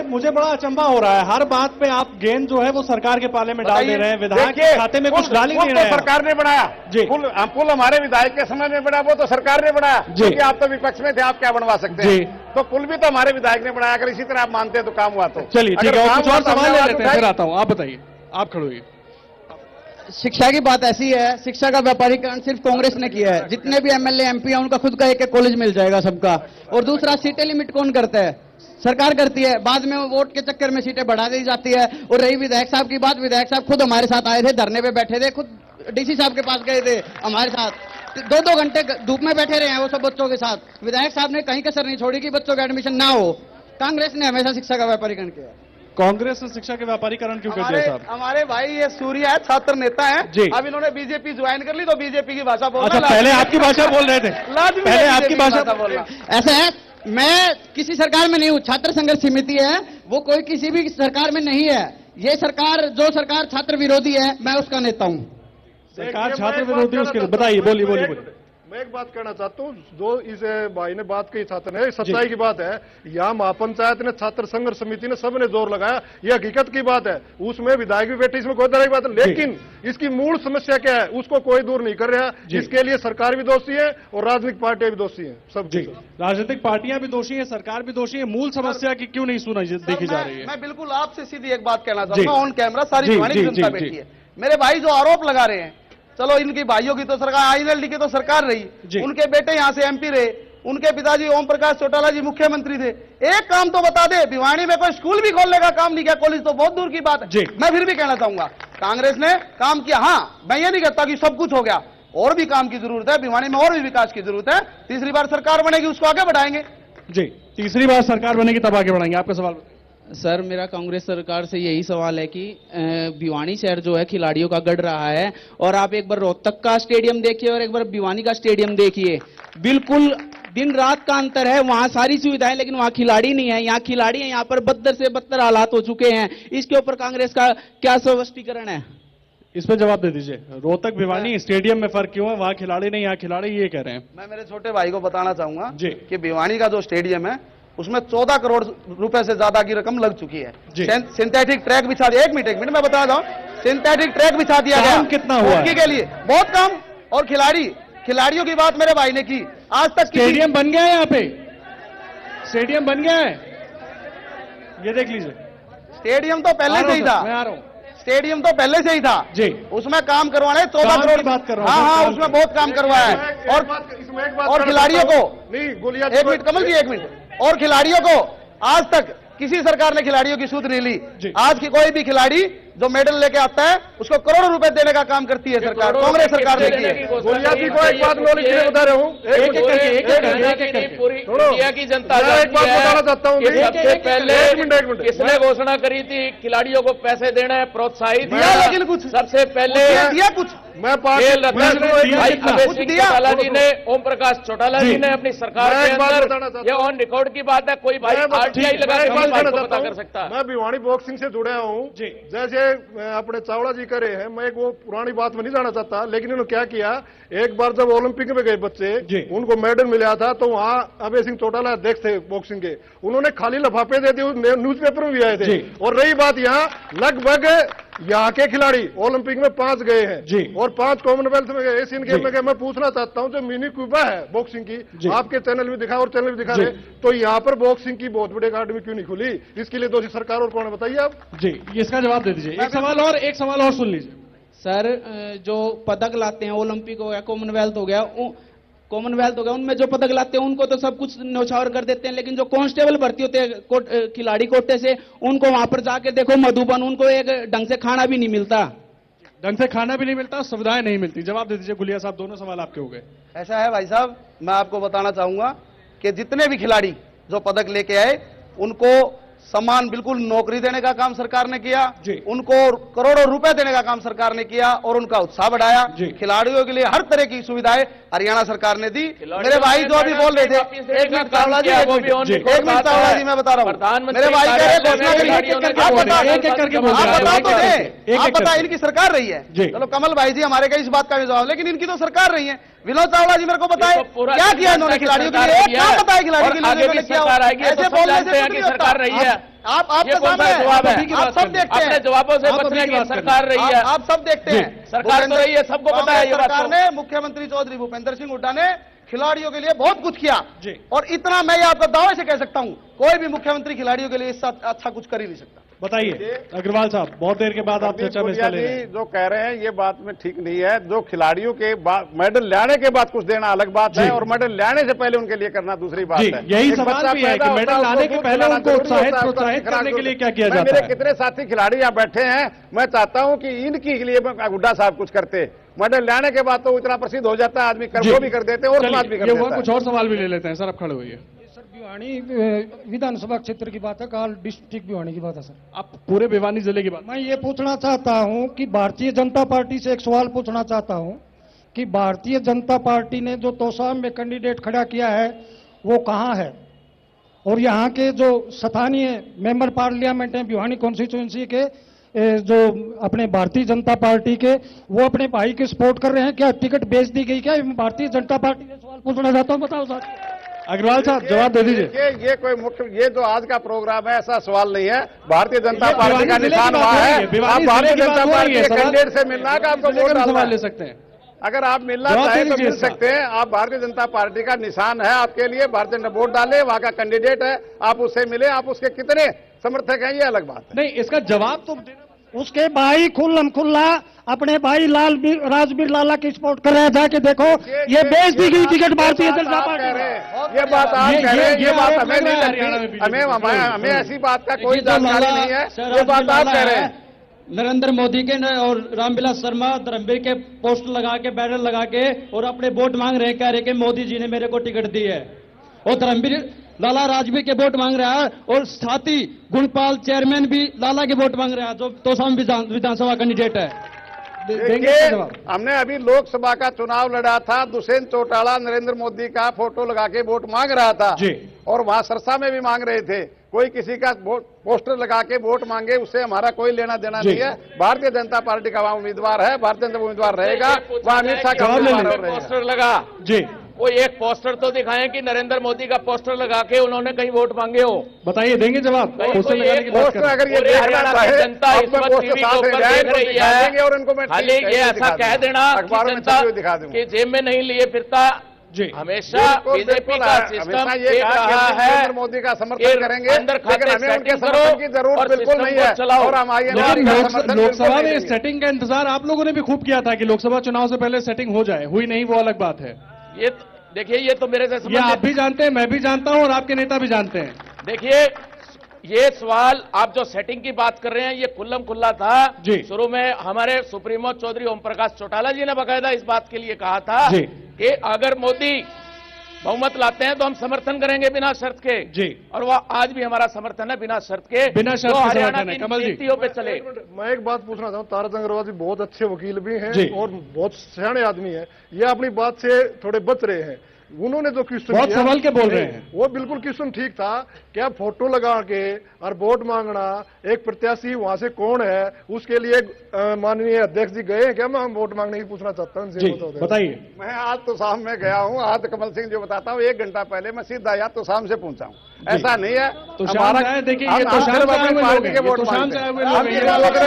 मुझे बड़ा अचंभा हो रहा है, हर बात पे आप गेंद जो है वो सरकार के पाले में डाल दे रहे हैं, विधायक के खाते में कुछ डाल ही नहीं रहे हैं। सरकार ने बनाया जी, पुल हमारे विधायक के समय में बना, वो तो सरकार ने बनाया, क्योंकि आप तो विपक्ष में थे, आप क्या बनवा सकते हैं, तो पुल भी तो हमारे विधायक ने बनाया। अगर इसी तरह आप मानते हैं तो काम हुआ। तो चलिए ठीक है, कुछ और सवाल ले लेते हैं, फिर आता हूं। आप बताइए, आप खड़े होइए। शिक्षा की बात ऐसी है, शिक्षा का व्यापारीकरण सिर्फ कांग्रेस ने किया है। जितने भी एमएलए एमपी हैं उनका खुद का एक कॉलेज मिल जाएगा सबका। और दूसरा, सीटें लिमिट कौन करता है? सरकार करती है। बाद में वोट के चक्कर में सीटें बढ़ा दी जाती है। और रही विधायक साहब की बात, विधायक साहब खुद हमारे साथ आए थे, धरने पे बैठे थे, खुद डीसी साहब के पास गए थे हमारे साथ, 2-2 घंटे धूप में बैठे रहे हैं वो सब बच्चों के साथ। विधायक साहब ने कहीं कसर नहीं छोड़ी कि बच्चों का एडमिशन ना हो। कांग्रेस ने हमेशा शिक्षा का व्यापारीकरण किया। कांग्रेस ने शिक्षा के व्यापारीकरण क्यों कर दिया साहब? हमारे भाई ये सूर्य है, छात्र नेता है जी। अब इन्होंने बीजेपी ज्वाइन कर ली तो बीजेपी की भाषा बोल। अच्छा, पहले आपकी भाषा बोल रहे थे, पहले आपकी भाषा बोलना। ऐसा है, मैं किसी सरकार में नहीं हूँ, छात्र संघर्ष समिति है, वो कोई किसी भी सरकार में नहीं है। ये सरकार, जो सरकार छात्र विरोधी है, मैं उसका नेता हूँ। सरकार छात्र विरोधी, उसके बताइए, बोलिए। मैं एक बात कहना चाहता हूँ, जो इस भाई ने बात कही छात्र ने, सच्चाई की बात है। यहाँ महापंचायत ने, छात्र संघर्ष समिति ने, सबने जोर लगाया, यह हकीकत की बात है। उसमें विधायक भी बैठे, इसमें कोई तरह की बात है, लेकिन इसकी मूल समस्या क्या है उसको कोई दूर नहीं कर रहा। इसके लिए सरकार भी दोषी है और राजनीतिक पार्टियां भी दोषी है। सब जी, राजनीतिक पार्टियां भी दोषी है, सरकार भी दोषी है। मूल समस्या की क्यों नहीं सुना देखी जा रही है? मैं बिल्कुल आपसे सीधी एक बात कहना चाहूंगा, ऑन कैमरा सारी जनता बैठी है। मेरे भाई जो आरोप लगा रहे हैं, चलो इनकी भाइयों की तो सरकार, आईएनएलडी की तो सरकार रही, उनके बेटे यहां से एमपी रहे, उनके पिताजी ओम प्रकाश चौटाला जी मुख्यमंत्री थे। एक काम तो बता दे, भिवानी में कोई स्कूल भी खोलने का काम नहीं किया, कॉलेज तो बहुत दूर की बात है। मैं फिर भी कहना चाहूंगा, कांग्रेस ने काम किया। हाँ, मैं ये नहीं कहता कि सब कुछ हो गया, और भी काम की जरूरत है, भिवानी में और भी विकास की जरूरत है। तीसरी बार सरकार बनेगी, उसको आगे बढ़ाएंगे। जी, तीसरी बार सरकार बनेगी तब आगे बढ़ाएंगे। आपका सवाल? सर, मेरा कांग्रेस सरकार से यही सवाल है कि भिवानी शहर जो है खिलाड़ियों का गढ़ रहा है, और आप एक बार रोहतक का स्टेडियम देखिए और एक बार भिवानी का स्टेडियम देखिए, बिल्कुल दिन रात का अंतर है। वहां सारी सुविधाएं, लेकिन वहां खिलाड़ी नहीं है। यहाँ खिलाड़ी हैं, यहाँ पर बदतर से बदतर हालात हो चुके हैं। इसके ऊपर कांग्रेस का क्या स्पष्टीकरण है? इस पर जवाब दे दीजिए। रोहतक भिवानी स्टेडियम में फर्क क्यों है? वहां खिलाड़ी नहीं, यहाँ खिलाड़ी, ये कह रहे हैं। मैं मेरे छोटे भाई को बताना चाहूंगा कि भिवानी का जो स्टेडियम है उसमें 14 करोड़ रुपए से ज्यादा की रकम लग चुकी है। सिंथेटिक ट्रैक बिछा दिया, एक मिनट मैं बता रहा हूं, सिंथेटिक ट्रैक बिछा दिया गया। कितना हुआ के लिए बहुत काम। और खिलाड़ियों की बात मेरे भाई ने की। आज तक स्टेडियम बन गया है, यहाँ पे स्टेडियम बन गया है, ये देख लीजिए। स्टेडियम तो पहले से ही था, मैं आ रहा हूं। स्टेडियम तो पहले से ही था जी, उसमें काम करवाने 14 करोड़ की बात कर रहा हूं। हाँ, उसमें बहुत काम करवाया है। और खिलाड़ियों को, एक मिनट कमल जी, एक मिनट, और खिलाड़ियों को आज तक किसी सरकार ने खिलाड़ियों की सूद नहीं ली। आज की कोई भी खिलाड़ी जो मेडल लेके आता है उसको करोड़ों रुपए देने का काम करती है सरकार, कांग्रेस सरकार ने की है। गोलिया जी को एक बात नॉलेज के लिए बता रहा हूँ, पूरी इंडिया की जनता एक बात बताना चाहता हूँ। सबसे पहले किसने घोषणा करी थी खिलाड़ियों को पैसे देना है, प्रोत्साहित दिया, लेकिन कुछ सबसे पहले दिया कुछ। मैं खेल रत्न चौटाला जी ने, ओम प्रकाश चौटाला जी ने अपनी सरकार के अंदर, ये ऑन रिकॉर्ड की बात है, कोई भाई आरटीआई लगा पता कर सकता। मैं भिवानी बॉक्सिंग से जुड़ा हूँ, जैसे अपने चावड़ा जी करे हैं। मैं एक वो पुरानी बात में नहीं जाना चाहता, लेकिन इन्होंने क्या किया, एक बार जब ओलंपिक में गए बच्चे, उनको मेडल मिला था, तो वहां अभय सिंह चौटाला अध्यक्ष थे बॉक्सिंग के, उन्होंने खाली लफाफे दे दिए, न्यूज़पेपर में भी आए थे। और रही बात, यहाँ लगभग यहाँ के खिलाड़ी ओलंपिक में 5 गए हैं और 5 कॉमनवेल्थ में गए, एशियन गेम में गए। मैं पूछना चाहता हूं, जो मिनी क्यूबा है बॉक्सिंग की, आपके चैनल भी दिखा और चैनल भी दिखा रहे, तो यहाँ पर बॉक्सिंग की बहुत बड़ी अकादमी क्यों नहीं खुली? इसके लिए दोषी सरकार और कौन है, बताइए आप जी। इसका जवाब दे दीजिए। एक सवाल और सुन लीजिए। सर, जो पदक लाते हैं, ओलंपिक हो गया, कॉमनवेल्थ हो गया, उनमें जो पदक लाते हैं उनको तो सब कुछ न्यौछावर कर देते हैं, लेकिन जो कांस्टेबल भर्ती होते हैं खिलाड़ी कोटे से, उनको वहां पर जाके देखो मधुबन, उनको एक ढंग से खाना भी नहीं मिलता। ढंग से खाना भी नहीं मिलता, सुविधाएं नहीं मिलती। जवाब दे दीजिए गुलिया साहब, दोनों सवाल आपके हो गए। ऐसा है भाई साहब, मैं आपको बताना चाहूंगा कि जितने भी खिलाड़ी जो पदक लेके आए, उनको सम्मान, बिल्कुल नौकरी देने का काम सरकार ने किया, उनको करोड़ों रुपए देने का काम सरकार ने किया और उनका उत्साह बढ़ाया। खिलाड़ियों के लिए हर तरह की सुविधाएं हरियाणा सरकार ने दी। मेरे भाई जो अभी बोल रहे थे, एक मिनट चावला जी, एक मिनट चावला जी, मैं बता रहा हूँ, मेरे भाई कह रहे आप बता, इनकी सरकार रही है। चलो कमल भाई जी हमारे का इस बात का भी जवाब, लेकिन इनकी तो सरकार रही है। विनोद चावला जी मेरे को बताए क्या किया इन्होंने खिलाड़ियों के लिए, एक काम बताए खिलाड़ियों के लिए क्या, ऐसे बोलने से सरकार रही है। आपके सामने जवाब है, आप सब देखते हैं, जवाबों से बचने की सरकार रही है, आप सब देखते हैं, सरकार तो रही है, सबको पता है। सरकार ने, मुख्यमंत्री चौधरी भूपेंद्र सिंह हुड्डा ने खिलाड़ियों के लिए बहुत कुछ किया और इतना मैं आपको दावे से कह सकता हूं, कोई भी मुख्यमंत्री खिलाड़ियों के लिए इससे अच्छा कुछ कर ही नहीं सकता। बताइए अग्रवाल साहब, बहुत देर के बाद आप चर्चा में हिस्सा ले रहे हैं। जो कह रहे हैं ये बात में ठीक नहीं है। जो खिलाड़ियों के मेडल लाने के बाद कुछ देना अलग बात है और मेडल लाने से पहले उनके लिए करना दूसरी बात है। यही सवाल भी है कि मेडल लाने के पहले उनको प्रोत्साहित करने के लिए क्या किया जाता है। मेरे कितने साथी खिलाड़ी यहाँ बैठे हैं, मैं चाहता हूँ कि इनके लिए हुड्डा साहब कुछ करते। मेडल लाने के बाद तो इतना प्रसिद्ध हो जाता है आदमी, वो भी कर देते और समाज भी कर देता है। कुछ और सवाल भी ले लेते हैं सर, अब खड़े हुए। सर भिवानी विधानसभा क्षेत्र की बात है, काल डिस्ट्रिक्ट भिवानी की बात है। सर आप पूरे भिवानी जिले की बात। मैं ये पूछना चाहता हूं कि भारतीय जनता पार्टी से एक सवाल पूछना चाहता हूं कि भारतीय जनता पार्टी ने जो तोशाम में कैंडिडेट खड़ा किया है वो कहां है, और यहाँ के जो स्थानीय मेंबर पार्लियामेंट हैं भिवानी कॉन्स्टिट्यूंसी के जो अपने भारतीय जनता पार्टी के, वो अपने भाई के सपोर्ट कर रहे हैं क्या, टिकट बेच दी गई क्या भारतीय जनता पार्टी से? सवाल पूछना चाहता हूं, बताओ सर। अग्रवाल साहब जवाब दे दीजिए। ये कोई मुख्य, ये जो आज का प्रोग्राम है ऐसा सवाल नहीं है। भारतीय जनता पार्टी का निशान वहां है, आप भारतीय जनता पार्टी के कैंडिडेट से मिलना है, आपको वोट डालना ले सकते हैं। अगर आप मिलना चाहें तो मिल सकते हैं। आप भारतीय जनता पार्टी का निशान है आपके लिए, भारतीय जनता वोट डाले, वहां का कैंडिडेट है, आप उससे मिले, आप उसके कितने समर्थक हैं ये अलग बात है। नहीं, इसका जवाब तो उसके भाई खुल्लम खुल्ला अपने भाई राजबीर लाला की सपोर्ट कर रहे हैं, जाके देखो ये बेच दी गई टिकट भारतीय जनता पार्टी। ये बात आप कह रहे हैं, ये बात हमें नहीं लगती, हमें ऐसी बात का कोई जानकारी नहीं है, ये बात आप कह रहे हैं। नरेंद्र मोदी के और रामविलास शर्मा धर्मवीर के पोस्टर लगा के, बैनर लगा के और अपने वोट मांग रहे, कह रहे कि मोदी जी ने मेरे को टिकट दी है, और धर्मवीर लाला राजवीर के वोट मांग रहा है, और साथी गुणपाल चेयरमैन भी लाला के वोट मांग रहा है, जो तोशाम विधानसभा कैंडिडेट है। हमने अभी लोकसभा का चुनाव लड़ा था, दुष्यंत चौटाला नरेंद्र मोदी का फोटो लगा के वोट मांग रहा था और वहां सरसा में भी मांग रहे थे। कोई किसी का पोस्टर लगा के वोट मांगे, उससे हमारा कोई लेना देना नहीं है। भारतीय जनता पार्टी का वहां उम्मीदवार है, भारतीय जनता उम्मीदवार रहेगा, वहां अमित शाह का पोस्टर लगा जी, कोई एक पोस्टर तो दिखाएं कि नरेंद्र मोदी का पोस्टर लगा के उन्होंने कहीं वोट मांगे हो। बताइए, देंगे जवाब? पोस्टर अगर ये हरियाणा की जनता इस वक्त टीवी के ऊपर देख रही है, और उनको खाली ये ऐसा कह देना कि जेब में नहीं लिए फिरता जी। हमेशा बीजेपी का सिस्टम ये रहा है, मोदी का समर्थन करेंगे, लेकिन हमें उनके समर्थन की जरूरत बिल्कुल नहीं है। और हम लोकसभा में सेटिंग का इंतजार आप लोगों ने भी खूब किया था कि लोकसभा चुनाव से पहले सेटिंग हो जाए, हुई नहीं, वो अलग बात है। ये देखिए, ये तो मेरे से आप भी जानते हैं, मैं भी जानता हूं और आपके नेता भी जानते हैं। देखिए, ये सवाल आप जो सेटिंग की बात कर रहे हैं, ये खुल्लम खुल्ला था जी। शुरू में हमारे सुप्रीमो चौधरी ओम प्रकाश चौटाला जी ने बाकायदा इस बात के लिए कहा था कि अगर मोदी बहुमत लाते हैं तो हम समर्थन करेंगे बिना शर्त के जी, और वह आज भी हमारा समर्थन है बिना शर्त के, बिना शर्त के हरियाणा की नीतियों पे चले। मैं एक बात पूछना चाहूँ, ताराचंद अग्रवाल जी बहुत अच्छे वकील भी हैं और बहुत सियाने आदमी है, ये अपनी बात से थोड़े बच रहे हैं। उन्होंने जो क्वेश्चन बहुत संभल के बोल रहे हैं, वो बिल्कुल क्वेश्चन ठीक था। क्या फोटो लगा के और वोट मांगना, एक प्रत्याशी वहां से कौन है उसके लिए माननीय अध्यक्ष जी गए हैं क्या? मैं वोट मांगने की पूछना चाहता हूँ, बताइए। मैं आज तो शाम में गया हूँ, आज कमल सिंह जो बताता हूँ 1 घंटा पहले मैं सीधा या तो शाम से पहुंचा हूँ, ऐसा नहीं है। तो हमारा देखिए, ये तो शाम पार्टी के वोट शाम से आए हुए लोग,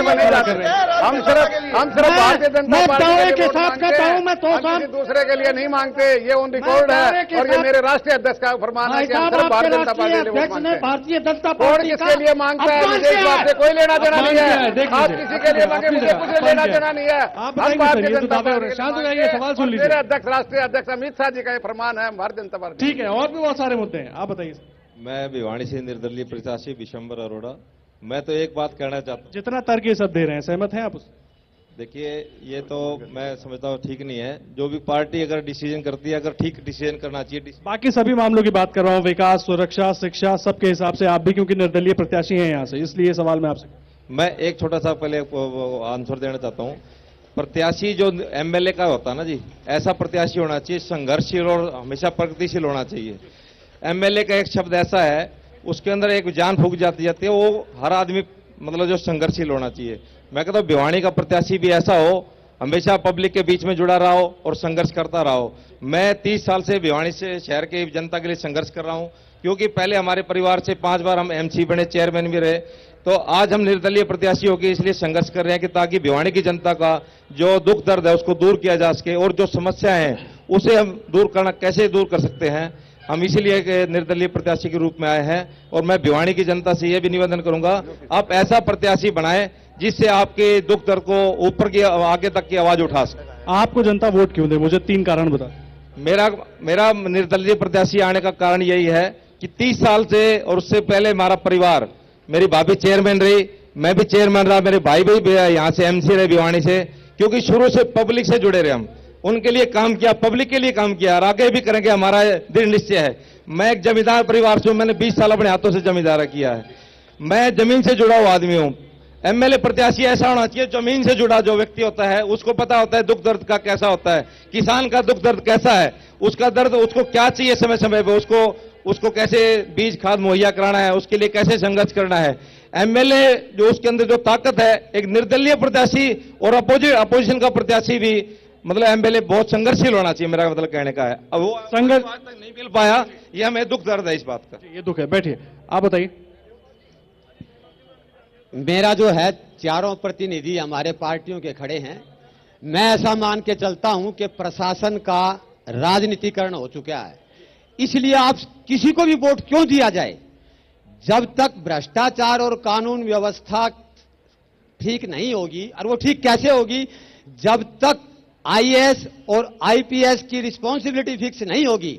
हम सिर्फ भारतीय जनता पार्टी के साथ कहता हूँ, मैं तो दूसरे के लिए नहीं मांगते, ये ऑन रिकॉर्ड है और ये मेरे राष्ट्रीय अध्यक्ष का फरमान है कि हम सिर्फ भारतीय जनता पार्टी भारतीय जनता पार्टी किसके लिए मांगता है, मुझे इस बात से कोई लेना देना नहीं है। आप किसी के लिए मांगे, मुझे कुछ लेना देना नहीं है। हम भारतीय जनता पार्टी, शांत हो जाइए, सवाल सुन लीजिए। मेरे अध्यक्ष, राष्ट्रीय अध्यक्ष अमित शाह जी का फरमान है, भारतीय जनता पार्टी। ठीक है, और भी बहुत सारे मुद्दे हैं, आप बताइए। मैं भिवानी से निर्दलीय प्रत्याशी विशंबर अरोड़ा। मैं तो एक बात कहना चाहता हूँ, जितना तर्क ये सब दे रहे हैं, सहमत हैं आप उससे? देखिए, ये तो मैं समझता हूँ ठीक नहीं है। जो भी पार्टी अगर डिसीजन करती है, अगर ठीक डिसीजन करना चाहिए। बाकी सभी मामलों की बात कर रहा हूँ, विकास, सुरक्षा, शिक्षा, सबके हिसाब से आप भी क्योंकि निर्दलीय प्रत्याशी हैं यहाँ से, इसलिए सवाल मैं आपसे। मैं एक छोटा सा पहले आंसर देना चाहता हूँ। प्रत्याशी जो एमएलए का होता है ना जी, ऐसा प्रत्याशी होना चाहिए, संघर्षशील और हमेशा प्रगतिशील होना चाहिए। एमएलए का एक शब्द ऐसा है, उसके अंदर एक जान फूंक जाती है, वो हर आदमी मतलब जो संघर्षशील होना चाहिए। मैं कहता हूँ भिवानी का प्रत्याशी भी ऐसा हो, हमेशा पब्लिक के बीच में जुड़ा रहा हो और संघर्ष करता रहा हो। मैं 30 साल से भिवानी से शहर की जनता के लिए संघर्ष कर रहा हूं, क्योंकि पहले हमारे परिवार से 5 बार हम एमसी बने, चेयरमैन भी रहे। तो आज हम निर्दलीय प्रत्याशी होकर इसलिए संघर्ष कर रहे हैं कि ताकि भिवानी की जनता का जो दुख दर्द है उसको दूर किया जा सके, और जो समस्या है उसे हम कैसे दूर कर सकते हैं, हम इसीलिए निर्दलीय प्रत्याशी के रूप में आए हैं। और मैं भिवानी की जनता से यह भी निवेदन करूंगा, आप ऐसा प्रत्याशी बनाएं जिससे आपके दुख दर्द को ऊपर की आगे तक की आवाज उठा सके। आपको जनता वोट क्यों दे, मुझे 3 कारण बता। मेरा निर्दलीय प्रत्याशी आने का कारण यही है कि 30 साल से और उससे पहले हमारा परिवार, मेरी भाभी चेयरमैन रही, मैं भी चेयरमैन रहा, मेरे भाई भी यहाँ से एमसी रहे भिवानी से, क्योंकि शुरू से पब्लिक से जुड़े रहे। हम उनके लिए काम किया, पब्लिक के लिए काम किया और आगे भी करेंगे, हमारा दृढ़ निश्चय है। मैं एक जमींदार परिवार से हूं, मैंने 20 साल अपने हाथों से जमींदारा किया है, मैं जमीन से जुड़ा हुआ आदमी हूं। एमएलए प्रत्याशी ऐसा होना चाहिए, जमीन से जुड़ा जो व्यक्ति होता है उसको पता होता है दुख दर्द का कैसा होता है, किसान का दुख दर्द कैसा है, उसका दर्द, उसको क्या चाहिए समय समय पे, उसको कैसे बीज खाद मुहैया कराना है, उसके लिए कैसे संघर्ष करना है। एमएलए जो उसके अंदर जो ताकत है, एक निर्दलीय प्रत्याशी और अपोजिशन का प्रत्याशी भी, मतलब एमएलए बहुत संघर्षशील होना चाहिए, मेरा मतलब कहने का है। अब वो संघर्ष आज तक नहीं मिल पाया, यह हमें दुख दर्द है इस बात का। ये दुख है। बैठिए, आप बताइए। मेरा जो है, चारों प्रतिनिधि हमारे पार्टियों के खड़े हैं। मैं ऐसा मान के चलता हूं कि प्रशासन का राजनीतिकरण हो चुका है, इसलिए आप किसी को भी वोट क्यों दिया जाए, जब तक भ्रष्टाचार और कानून व्यवस्था ठीक नहीं होगी, और वो ठीक कैसे होगी, जब तक आईएएस और आईपीएस की रिस्पॉन्सिबिलिटी फिक्स नहीं होगी।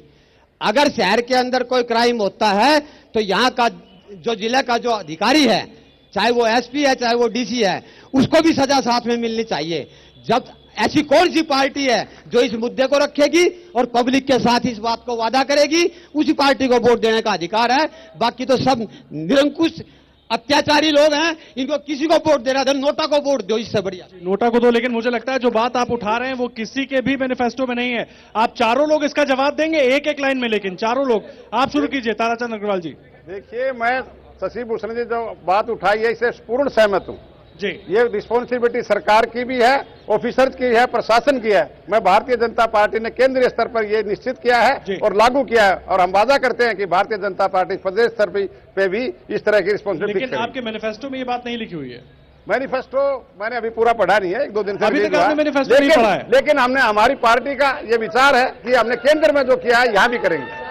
अगर शहर के अंदर कोई क्राइम होता है तो यहां का जो जिले का जो अधिकारी है, चाहे वो एसपी है चाहे वो डीसी है, उसको भी सजा साथ में मिलनी चाहिए। जब ऐसी कौन सी पार्टी है जो इस मुद्दे को रखेगी और पब्लिक के साथ इस बात को वादा करेगी, उसी पार्टी को वोट देने का अधिकार है। बाकी तो सब निरंकुश अत्याचारी लोग हैं, इनको किसी को वोट देना था, नोटा को वोट दो, इससे बढ़िया। नोटा को दो, लेकिन मुझे लगता है जो बात आप उठा रहे हैं वो किसी के भी मैनिफेस्टो में नहीं है। आप चारों लोग इसका जवाब देंगे एक एक लाइन में, लेकिन चारों लोग। आप शुरू कीजिए, ताराचंद अग्रवाल जी। देखिए, मैं शशि भूषण जी जो बात उठाई है इससे पूर्ण सहमत हूं जी। ये रिस्पॉन्सिबिलिटी सरकार की भी है, ऑफिसर्स की है, प्रशासन की है। मैं भारतीय जनता पार्टी ने केंद्रीय स्तर पर यह निश्चित किया है और लागू किया है, और हम वादा करते हैं कि भारतीय जनता पार्टी प्रदेश स्तर पे भी इस तरह की रिस्पॉन्सिबिलिटी। लेकिन आपके मैनिफेस्टो में ये बात नहीं लिखी हुई है। मैनिफेस्टो मैंने अभी पूरा पढ़ा नहीं है, 1-2 दिन से अभी तक आपने मैनिफेस्टो नहीं पढ़ा है। लेकिन हमने, हमारी पार्टी का ये विचार है कि हमने केंद्र में जो किया है यहां भी करेंगे।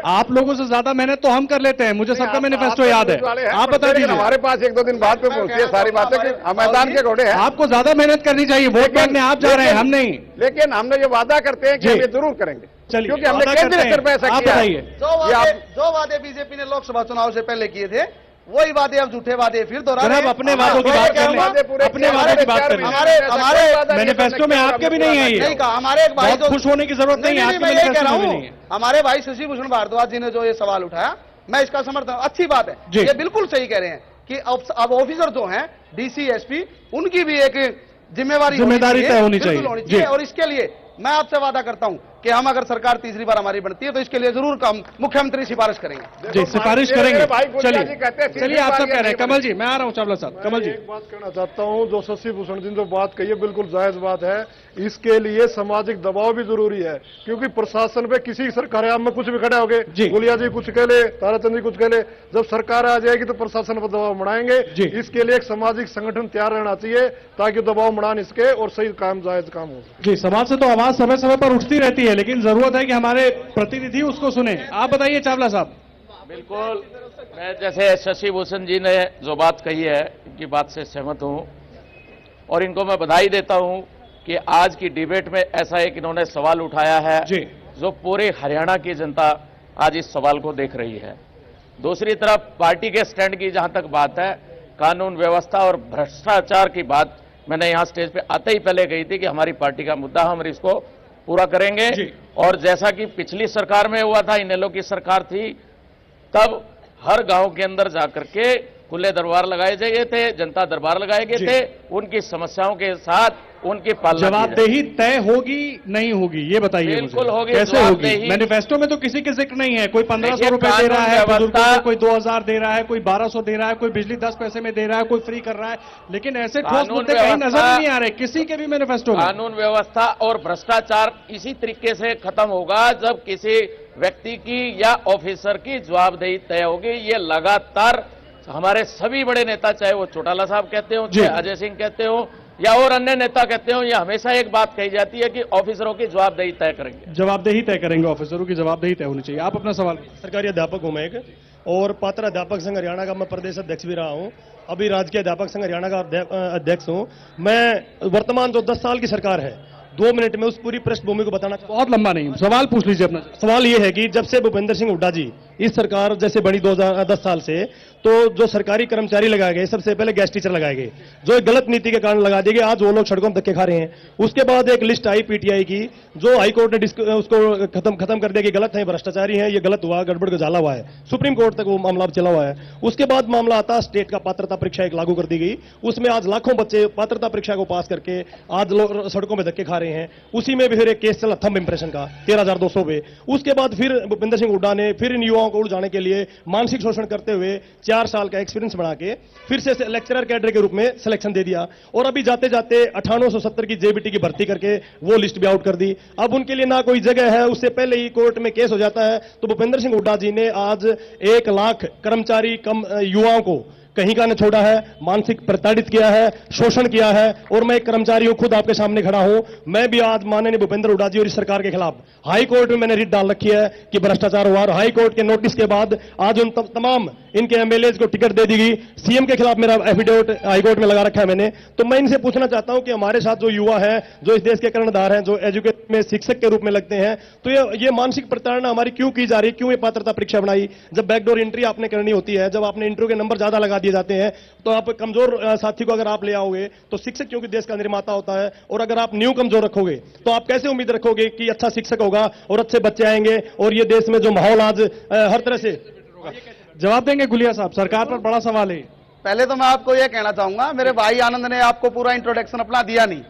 आप लोगों से ज्यादा मेहनत तो हम कर लेते हैं, मुझे सबका मैनिफेस्टो याद है। आप बता दीजिए। हमारे पास 1-2 दिन बाद में पहुंची है सारी बातें, हम मैदान के घोड़े हैं। आपको ज्यादा मेहनत करनी चाहिए, वोट मांगने आप जा रहे हैं, हम नहीं। लेकिन हमने ये वादा करते हैं कि हम ये जरूर करेंगे, क्योंकि हमने केंद्रीय स्तर पर ऐसा किया है। जो वादे बीजेपी ने लोकसभा चुनाव से पहले किए थे, वही वादे अब झूठे वादे फिर दोहरा रहे हैं। अपने वादों की बात करें, अपने वादों की बात करें। हमारे मैनिफेस्टो में आपके भी नहीं है ये। नहीं कहा, हमारे एक भाई, खुश होने की जरूरत नहीं है, आपके मैनिफेस्टो में नहीं है। हमारे भाई शशि भूषण भारद्वाज जी ने जो ये सवाल उठाया, मैं इसका समर्थन, अच्छी बात है, ये बिल्कुल सही कह रहे हैं कि अब ऑफिसर जो हैं, डीसी एसपी, उनकी भी एक जिम्मेदारी तय होनी चाहिए। और इसके लिए मैं आपसे वादा करता हूं कि हम अगर सरकार तीसरी बार हमारी बनती है तो इसके लिए जरूर काम मुख्यमंत्री सिफारिश करेंगे। जी, सिफारिश करेंगे। चलिए आप सब कह रहे हैं। कमल जी, मैं आ रहा हूं चावला साहब। कमल जी, एक बात कहना चाहता हूं, जो शशि भूषण जी ने जो बात कही है बिल्कुल जायज बात है। इसके लिए सामाजिक दबाव भी जरूरी है, क्योंकि प्रशासन पे किसी सरकार में कुछ भी खड़े हो गए, गुलिया जी कुछ कह ले, ताराचंद जी कुछ कह ले, जब सरकार आ जाएगी तो प्रशासन पर दबाव बढ़ाएंगे। इसके लिए एक सामाजिक संगठन तैयार रहना चाहिए ताकि दबाव बढ़ा नहीं सके और सही काम, जायज काम हो। जी, समाज से तो आवाज समय समय पर उठती रहती है, लेकिन जरूरत है कि हमारे प्रतिनिधि उसको सुने। आप बताइए चावला साहब। बिल्कुल, मैं जैसे शशि भूषण जी ने जो बात कही है, इनकी बात से सहमत हूं और इनको मैं बधाई देता हूं कि आज की डिबेट में ऐसा एक इन्होंने सवाल उठाया है जो पूरे हरियाणा की जनता आज इस सवाल को देख रही है। दूसरी तरफ पार्टी के स्टैंड की जहां तक बात है, कानून व्यवस्था और भ्रष्टाचार की बात मैंने यहां स्टेज पे आते ही पहले कही थी कि हमारी पार्टी का मुद्दा हम इसको पूरा करेंगे। और जैसा कि पिछली सरकार में हुआ था, इनेलो की सरकार थी, तब हर गांव के अंदर जाकर के खुले दरबार लगाए गए थे, जनता दरबार लगाए गए थे, उनकी समस्याओं के साथ उनकी पालना। जवाबदेही तय होगी नहीं होगी ये बताइए। बिल्कुल होगी। कैसे होगी? मैनिफेस्टो में तो किसी के जिक्र नहीं है। कोई 1500 रुपए दे रहा है बुजुर्गों को, कोई 2000 दे रहा है, कोई 1200 दे रहा है, कोई बिजली 10 पैसे में दे रहा है, कोई फ्री कर रहा है, लेकिन ऐसे ठोस मुद्दे कहीं नजर नहीं आ रहे किसी के भी मैनिफेस्टो में। कानून व्यवस्था और भ्रष्टाचार इसी तरीके से खत्म होगा जब किसी व्यक्ति की या ऑफिसर की जवाबदेही तय होगी। ये लगातार हमारे सभी बड़े नेता, चाहे वो चौटाला साहब कहते हो, चाहे अजय सिंह कहते हो या और अन्य नेता कहते हो, ये हमेशा एक बात कही जाती है कि ऑफिसरों की जवाबदेही तय करेंगे। जवाबदेही तय करेंगे, ऑफिसरों की जवाबदेही तय होनी चाहिए। आप अपना सवाल। सरकारी अध्यापक हूं मैं एक, और पात्र अध्यापक संघ हरियाणा का मैं प्रदेश अध्यक्ष भी रहा हूं, अभी राजकीय अध्यापक संघ हरियाणा का अध्यक्ष हूं मैं। वर्तमान जो 10 साल की सरकार है, 2 मिनट में उस पूरी पृष्ठभूमि को बताना। बहुत लंबा नहीं, सवाल पूछ लीजिए अपना। सवाल ये है कि जब से भूपेंद्र सिंह हुड्डा जी इस सरकार जैसे बनी 2010 साल से, तो जो सरकारी कर्मचारी लगाए गए, सबसे पहले गैस टीचर लगाए गए, जो एक गलत नीति के कारण लगा दिए गए। आज वो लोग सड़कों में धक्के खा रहे हैं। उसके बाद एक लिस्ट आई पीटीआई की, जो हाईकोर्ट ने उसको खत्म कर दिया कि गलत है, भ्रष्टाचारी है, ये गलत हुआ, गड़बड़ गजाला हुआ है। सुप्रीम कोर्ट तक वो मामला चला हुआ है। उसके बाद मामला आता, स्टेट का पात्रता परीक्षा एक लागू कर दी गई, उसमें आज लाखों बच्चे पात्रता परीक्षा को पास करके आज लोग सड़कों में धक्के खा रहे हैं। उसी में भी फिर एक केस चला थंब इंप्रेशन का 13,200 पे। उसके बाद फिर भूपेंद्र सिंह हुड्डा ने फिर इन युवाओं को उलझाने के लिए मानसिक शोषण करते हुए 4 साल का एक्सपीरियंस बना के फिर से लेक्चरर कैडर के रूप में सिलेक्शन दे दिया, और अभी जाते जाते 9870 की जेबीटी की भर्ती करके वो लिस्ट भी आउट कर दी। अब उनके लिए ना कोई जगह है, उससे पहले ही कोर्ट में केस हो जाता है। तो भूपेंद्र सिंह हुड्डा जी ने आज 1 लाख कर्मचारी कम युवाओं को कहीं का न छोड़ा है, मानसिक प्रताड़ित किया है, शोषण किया है। और मैं एक कर्मचारी हूं, खुद आपके सामने खड़ा हूं। मैं भी आज माननीय भूपेंद्र हुड्डा जी और इस सरकार के खिलाफ हाई कोर्ट में मैंने रिट डाल रखी है कि भ्रष्टाचार हुआ, और हाई कोर्ट के नोटिस के बाद आज उन तमाम इनके एमएलए को टिकट दे दी गई। सीएम के खिलाफ मेरा एफिडेविट हाई कोर्ट में लगा रखा है मैंने। तो मैं इनसे पूछना चाहता हूं कि हमारे साथ जो युवा है, जो इस देश के कर्णधार हैं, जो एजुकेशन में शिक्षक के रूप में लगते हैं, तो ये मानसिक प्रताड़ना हमारी क्यों की जा रही, क्यों ये पात्रता परीक्षा बनाई? जब बैकडोर एंट्री आपने करनी होती है, जब आपने इंटरव्यू के नंबर ज्यादा लगा दिए जाते हैं, तो आप कमजोर साथी को अगर आप ले आओगे, तो शिक्षक क्योंकि देश का निर्माता होता है, और अगर आप न्यू कमजोर रखोगे तो आप कैसे उम्मीद रखोगे कि अच्छा शिक्षक होगा और अच्छे बच्चे आएंगे, और ये देश में जो माहौल आज हर तरह से। जवाब देंगे गुलिया साहब, सरकार पर बड़ा सवाल है। पहले तो मैं आपको यह कहना चाहूंगा, मेरे भाई आनंद ने आपको पूरा इंट्रोडक्शन अपना दिया नहीं।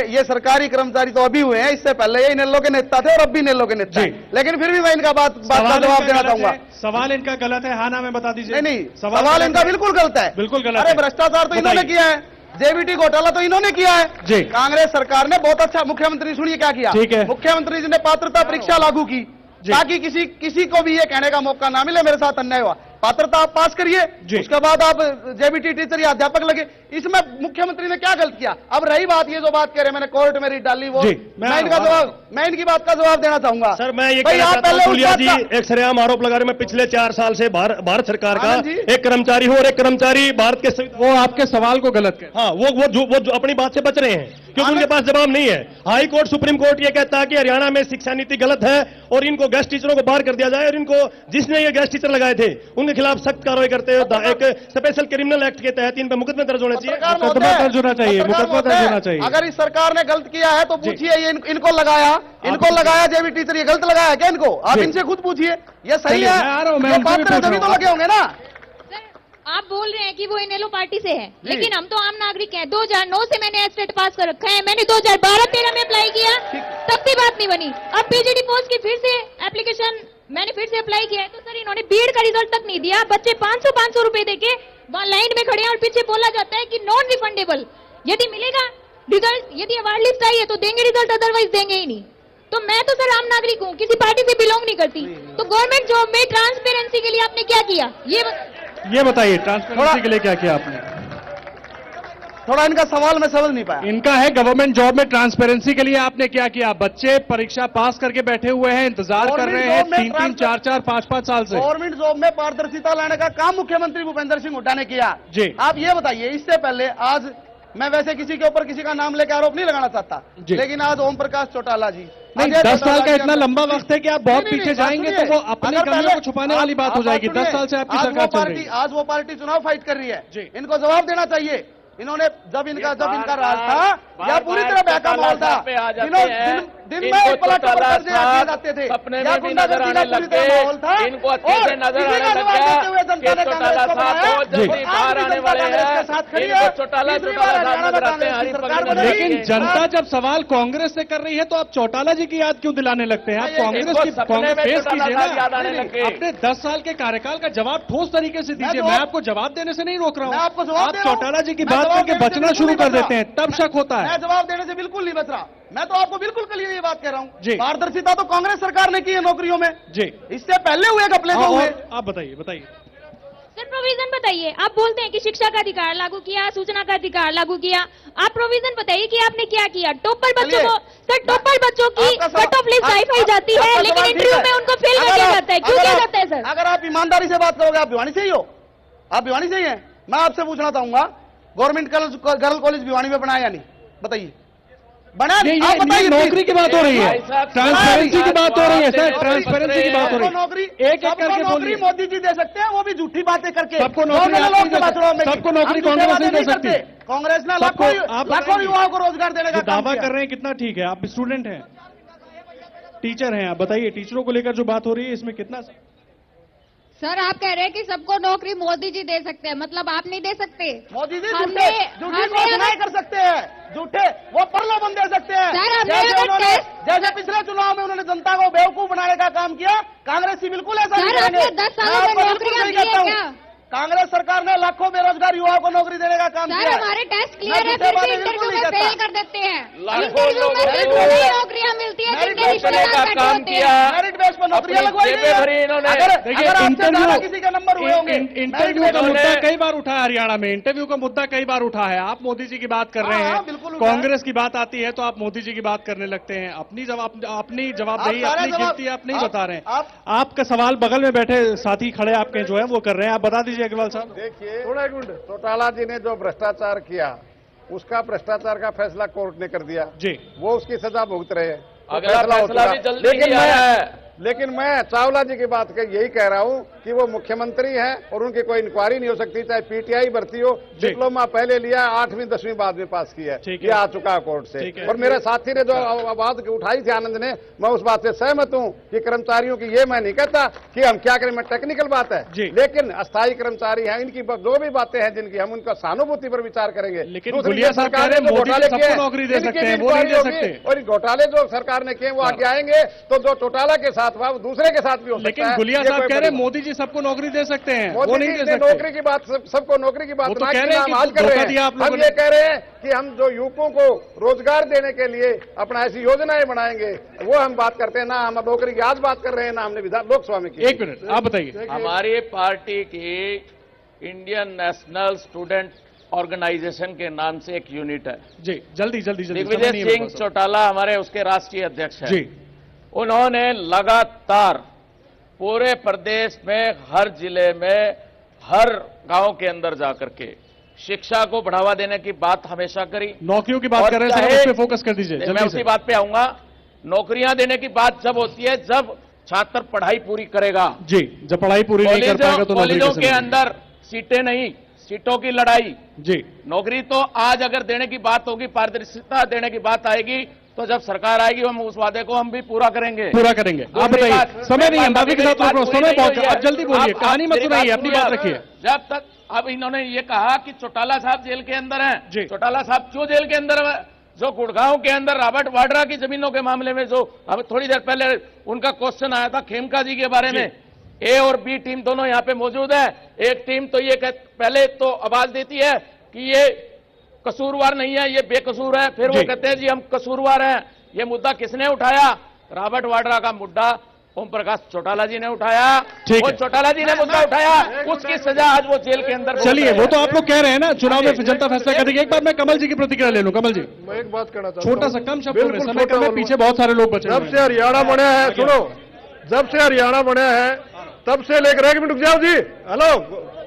ये सरकारी कर्मचारी तो अभी हुए हैं, इससे पहले ये इनेलो के नेता थे और अब भी इनेलो के नेता हैं। लेकिन फिर भी मैं इनका बात का जवाब देना चाहूंगा। सवाल इनका गलत है, हाँ ना में बता दीजिए। नहीं, सवाल इनका बिल्कुल गलत है। बिल्कुल गलत। अरे भ्रष्टाचार तो इन्होंने किया है, जेबीटी घोटाला तो इन्होंने किया है। कांग्रेस सरकार ने बहुत अच्छा, मुख्यमंत्री सुनिए क्या किया। मुख्यमंत्री जी ने पात्रता परीक्षा लागू की ताकि किसी को भी ये कहने का मौका ना मिले मेरे साथ अन्याय हुआ। पात्रता आप पास करिए, उसके बाद आप जेबीटी टीचर या अध्यापक लगे। इसमें मुख्यमंत्री ने क्या गलत किया? अब रही बात, ये जो बात कह रहे हैं, मैंने कोर्ट में रिट डाली, वो मैं इनकी बात का जवाब देना चाहूंगा। सर मैं ये कहना चाहता हूं, गुलिया जी एक सरेआम आरोप लगा रहे, मैं पिछले 4 साल से भारत सरकार का एक कर्मचारी हूं, और एक कर्मचारी भारत के, वो आपके सवाल को गलत कह, हाँ वो अपनी बात से बच रहे हैं क्योंकि उनके पास जवाब नहीं है। हाई कोर्ट, सुप्रीम कोर्ट ये कहता है कि हरियाणा में शिक्षा नीति गलत है और इनको गेस्ट टीचरों को बाहर कर दिया जाए, और इनको जिसने ये गेस्ट टीचर लगाए थे उनके खिलाफ सख्त कार्रवाई करते हुए एक स्पेशल क्रिमिनल एक्ट के तहत इन पर मुकदमे दर्ज होने चाहिए। मुकदमा दर्ज होना चाहिए, मुकदमा दर्ज होना चाहिए। अगर इस सरकार ने गलत किया है तो पूछिए, इनको लगाया जेबी टीचर, ये गलत लगाया क्या इनको? आप इनसे खुद पूछिए, ये सही है, तभी तो लगे होंगे ना। आप बोल रहे हैं कि वो इनेलो पार्टी से है, लेकिन हम तो आम नागरिक हैं। 2009 से मैंने एस्टेट पास कर रखा है, मैंने 2012-13 में अप्लाई किया, तब भी बात नहीं बनी। अब पीजीडी पोस्ट की फिर से एप्लीकेशन मैंने फिर से अप्लाई किया है, तो सर इन्होंने बीएड का रिजल्ट तक नहीं दिया। बच्चे 500 रुपए देके वहां लाइन में खड़े हैं और पीछे बोला जाता है कि नॉन रिफंडेबल। यदि मिलेगा रिजल्ट, यदि अवार्ड लिस्ट आई है तो देंगे रिजल्ट, अदरवाइज देंगे ही नहीं। तो मैं तो सर आम नागरिक हूँ, किसी पार्टी से बिलोंग नहीं करती। तो गवर्नमेंट जॉब में ट्रांसपेरेंसी के लिए आपने क्या किया, ये बताइए। ट्रांसपेरेंसी के लिए क्या किया आपने? थोड़ा इनका सवाल मैं समझ नहीं पाया। इनका है गवर्नमेंट जॉब में ट्रांसपेरेंसी के लिए आपने क्या किया? बच्चे परीक्षा पास करके बैठे हुए हैं, इंतजार कर रहे हैं 3-3, 4-4, 5-5 साल से। गवर्नमेंट जॉब में पारदर्शिता लाने का काम मुख्यमंत्री भूपेंद्र सिंह हुड्डा ने किया जी। आप ये बताइए, इससे पहले आज मैं वैसे किसी के ऊपर किसी का नाम लेकर आरोप नहीं लगाना चाहता, लेकिन आज ओम प्रकाश चौटाला जी, नहीं 10 साल का इतना लंबा वक्त है कि आप बहुत पीछे जाएंगे तो वो अपनी कमियों को छुपाने वाली बात हो जाएगी। 10 साल से आपकी सरकार चल रही है। आज वो पार्टी चुनाव फाइट कर रही है, इनको जवाब देना चाहिए। इन्होंने जब इनका राज था यह पूरी तरह बहका माहौल था। दिन में एक प्लेटफॉर्म पर कर्जे दिए जाते थे, यह गुंडागर्दी का पूरी तरह माहौल था। इनको अच्छे से नजर आने लग गया कि चौटाला साहब बहुत जल्दी बाहर आने वाले हैं, चौटाला नजर आते हैं। लेकिन जनता जब सवाल कांग्रेस से कर रही है तो आप चौटाला जी की याद क्यों दिलाने लगते हैं? आप कांग्रेस फेस कीजिए, अपने 10 साल के कार्यकाल का जवाब ठोस तरीके से दीजिए। मैं आपको जवाब देने से नहीं रोक रहा हूँ, आप चौटाला जी की बात करके बचना शुरू कर देते हैं, तब शक होता है। मैं जवाब देने से बिल्कुल नहीं बच रहा, मैं तो आपको बिल्कुल क्लियर ये बात कह रहा हूँ। पारदर्शिता तो कांग्रेस सरकार ने की है नौकरियों में जी, इससे पहले हुए घपले तो हुए। आप बताइए सर प्रोविजन बताइए। आप बोलते हैं कि शिक्षा का अधिकार लागू किया, सूचना का अधिकार लागू किया, आप प्रोविजन बताइए कि आपने क्या किया। टॉपर बच्चों को सर, टॉपर बच्चों की कट ऑफ लिस्ट हाई जाती है, लेकिन इंटरव्यू में उनको फेल कर दिया जाता है, क्यों किया जाता है सर? अगर आप ईमानदारी से बात करोगे, आप भिवानी से ही हो, आप भिवानी से ही हैं, मैं आपसे पूछना चाहूंगा गवर्नमेंट गर्ल कॉलेज भिवानी में बनाया या नहीं? बताइए, बना? आप बताइए। नौकरी की बात हो रही है, ट्रांसपेरेंसी की बात हो रही है सर, ट्रांसपेरेंसी की बात हो रही है। नौकरी एक करके नौकरी मोदी जी दे सकते हैं, वो भी झूठी बातें करके। सबको नौकरी कांग्रेस नहीं दे सकती। कांग्रेस ने लाखों युवाओं को रोजगार देने का दावा कर रहे हैं, कितना ठीक है। आप स्टूडेंट हैं, टीचर हैं, आप बताइए टीचरों को लेकर जो बात हो रही है इसमें कितना? सर आप कह रहे हैं कि सबको नौकरी मोदी जी दे सकते हैं, मतलब आप नहीं दे सकते? मोदी जी झूठी घोषणाएं कर सकते हैं, झूठे वो प्रलोभन दे सकते हैं। जैसे पिछले चुनाव में उन्होंने जनता को बेवकूफ बनाने का काम किया, कांग्रेस ही बिल्कुल ऐसा नहीं करेंगे। 10 सालों में नौकरियां दी है क्या? कांग्रेस सरकार ने लाखों बेरोजगार युवाओं को नौकरी देने का काम किया। हमारे टेस्ट क्लियर है, फिर भी इंटरव्यू में फेल कर देते हैं। इंटरव्यू में बिल्कुल नहीं नौकरियां मिलती है, जिनके रिश्तेदार काम किया, मेरिट बेस पर नौकरियां लगवाई गई है। अगर किसी का नंबर हुए होंगे। इंटरव्यू का मुद्दा कई बार उठा है हरियाणा में, इंटरव्यू का मुद्दा कई बार उठा है। आप मोदी जी की बात कर रहे हैं, कांग्रेस की बात आती है तो आप मोदी जी की बात करने लगते हैं। अपनी जवाबदेही, अपनी गिनती आप नहीं बता रहे हैं। आपका सवाल बगल में बैठे साथी खड़े आपके जो है वो कर रहे हैं, आप बता दीजिए अग्रवाल साहब। देखिए थोड़ा एक मिनट, चौटाला जी ने जो भ्रष्टाचार किया उसका भ्रष्टाचार का फैसला कोर्ट ने कर दिया जी, वो उसकी सजा भुगत रहे हैं। अगला फैसला भी जल्दी किया है। लेकिन मैं चावला जी की बात कर यही कह रहा हूं कि वो मुख्यमंत्री हैं और उनकी कोई इंक्वायरी नहीं हो सकती, चाहे पीटीआई भर्ती हो। डिप्लोमा पहले लिया, 8वीं 10वीं बाद में पास किया, ये आ चुका है कोर्ट से। और मेरे साथी ने जो बात उठाई थी आनंद ने, मैं उस बात से सहमत हूं कि कर्मचारियों की ये मैं नहीं कहता कि हम क्या करें, मैं टेक्निकल बात है, लेकिन अस्थायी कर्मचारी हैं, इनकी जो भी बातें हैं जिनकी हम उनका सहानुभूति पर विचार करेंगे। लेकिन सरकार ने घोटाले किए नौकरी दे सकते हैं, वो नहीं दे सकते। और घोटाले जो सरकार ने किए वो आगे आएंगे तो जो चौटाला के साथ हुआ दूसरे के साथ भी हो सकता है। लेकिन गुलिया साहब कह रहे हैं मोदी जी सबको नौकरी दे सकते हैं, वो नहीं दे सकते। नौकरी की बात, सबको नौकरी की बात तो कह रहे हैं कि हम ये कह रहे हैं कि हम जो युवकों को रोजगार देने के लिए अपना ऐसी योजनाएं बनाएंगे, वो हम बात करते हैं ना। हम नौकरी की आज बात कर रहे हैं ना हमने लोकसभा में की। एक मिनट आप बताइए। हमारी पार्टी की इंडियन नेशनल स्टूडेंट ऑर्गेनाइजेशन के नाम से एक यूनिट है जी, जल्दी जल्दी जल्दी। दिग्विजय सिंह चौटाला हमारे उसके राष्ट्रीय अध्यक्ष हैं जी। उन्होंने लगातार पूरे प्रदेश में हर जिले में हर गांव के अंदर जाकर के शिक्षा को बढ़ावा देने की बात हमेशा करी। नौकरियों की बात कर रहे हैं, उस पे फोकस कर दीजिए। मैं उसी बात पे आऊंगा। नौकरियां देने की बात जब होती है जब छात्र पढ़ाई पूरी करेगा जी, जब पढ़ाई पूरी नहीं कर पाएगा तो कॉलेजों के अंदर सीटें नहीं, सीटों की लड़ाई जी। नौकरी तो आज अगर देने की बात होगी, पारदर्शिता देने की बात आएगी तो जब सरकार आएगी हम उस वादे को हम भी पूरा करेंगे। आप बताइए, समय नहीं है, बाकी के साथ समय पहुंचा, आप जल्दी बोलिए, कहानी मत सुनाइए, अपनी बात रखिए। जब तक अब इन्होंने ये कहा कि चौटाला साहब जेल के अंदर हैं, चौटाला साहब क्यों जेल के अंदर है? जो गुड़गांव के अंदर रॉबर्ट वाड्रा की जमीनों के मामले में जो अब थोड़ी देर पहले उनका क्वेश्चन आया था खेमका जी के बारे में, ए और बी टीम दोनों यहाँ पे मौजूद है। एक टीम तो ये पहले तो आवाज देती है कि ये कसूरवार नहीं है, ये बेकसूर है, फिर वो कहते हैं जी हम कसूरवार हैं। ये मुद्दा किसने उठाया? रॉबर्ट वाड्रा का मुद्दा ओम प्रकाश चौटाला जी ने उठाया। वो चौटाला जी ने मुद्दा उठाया, उसकी सजा आज वो जेल के अंदर। चलिए, वो तो आप लोग कह रहे हैं ना चुनाव में जनता फैसला करेगी। एक बार मैं कमल जी की प्रतिक्रिया ले लूं। कमल जी, मैं एक बात कहना चाहता हूं, छोटा सा कम शब्दों में, समय कम है, पीछे बहुत सारे लोग बचे। जब से हरियाणा बना है, सुनो, जब से हरियाणा बना है तब से लेकर, एक मिनट रुक जाओ जी, हेलो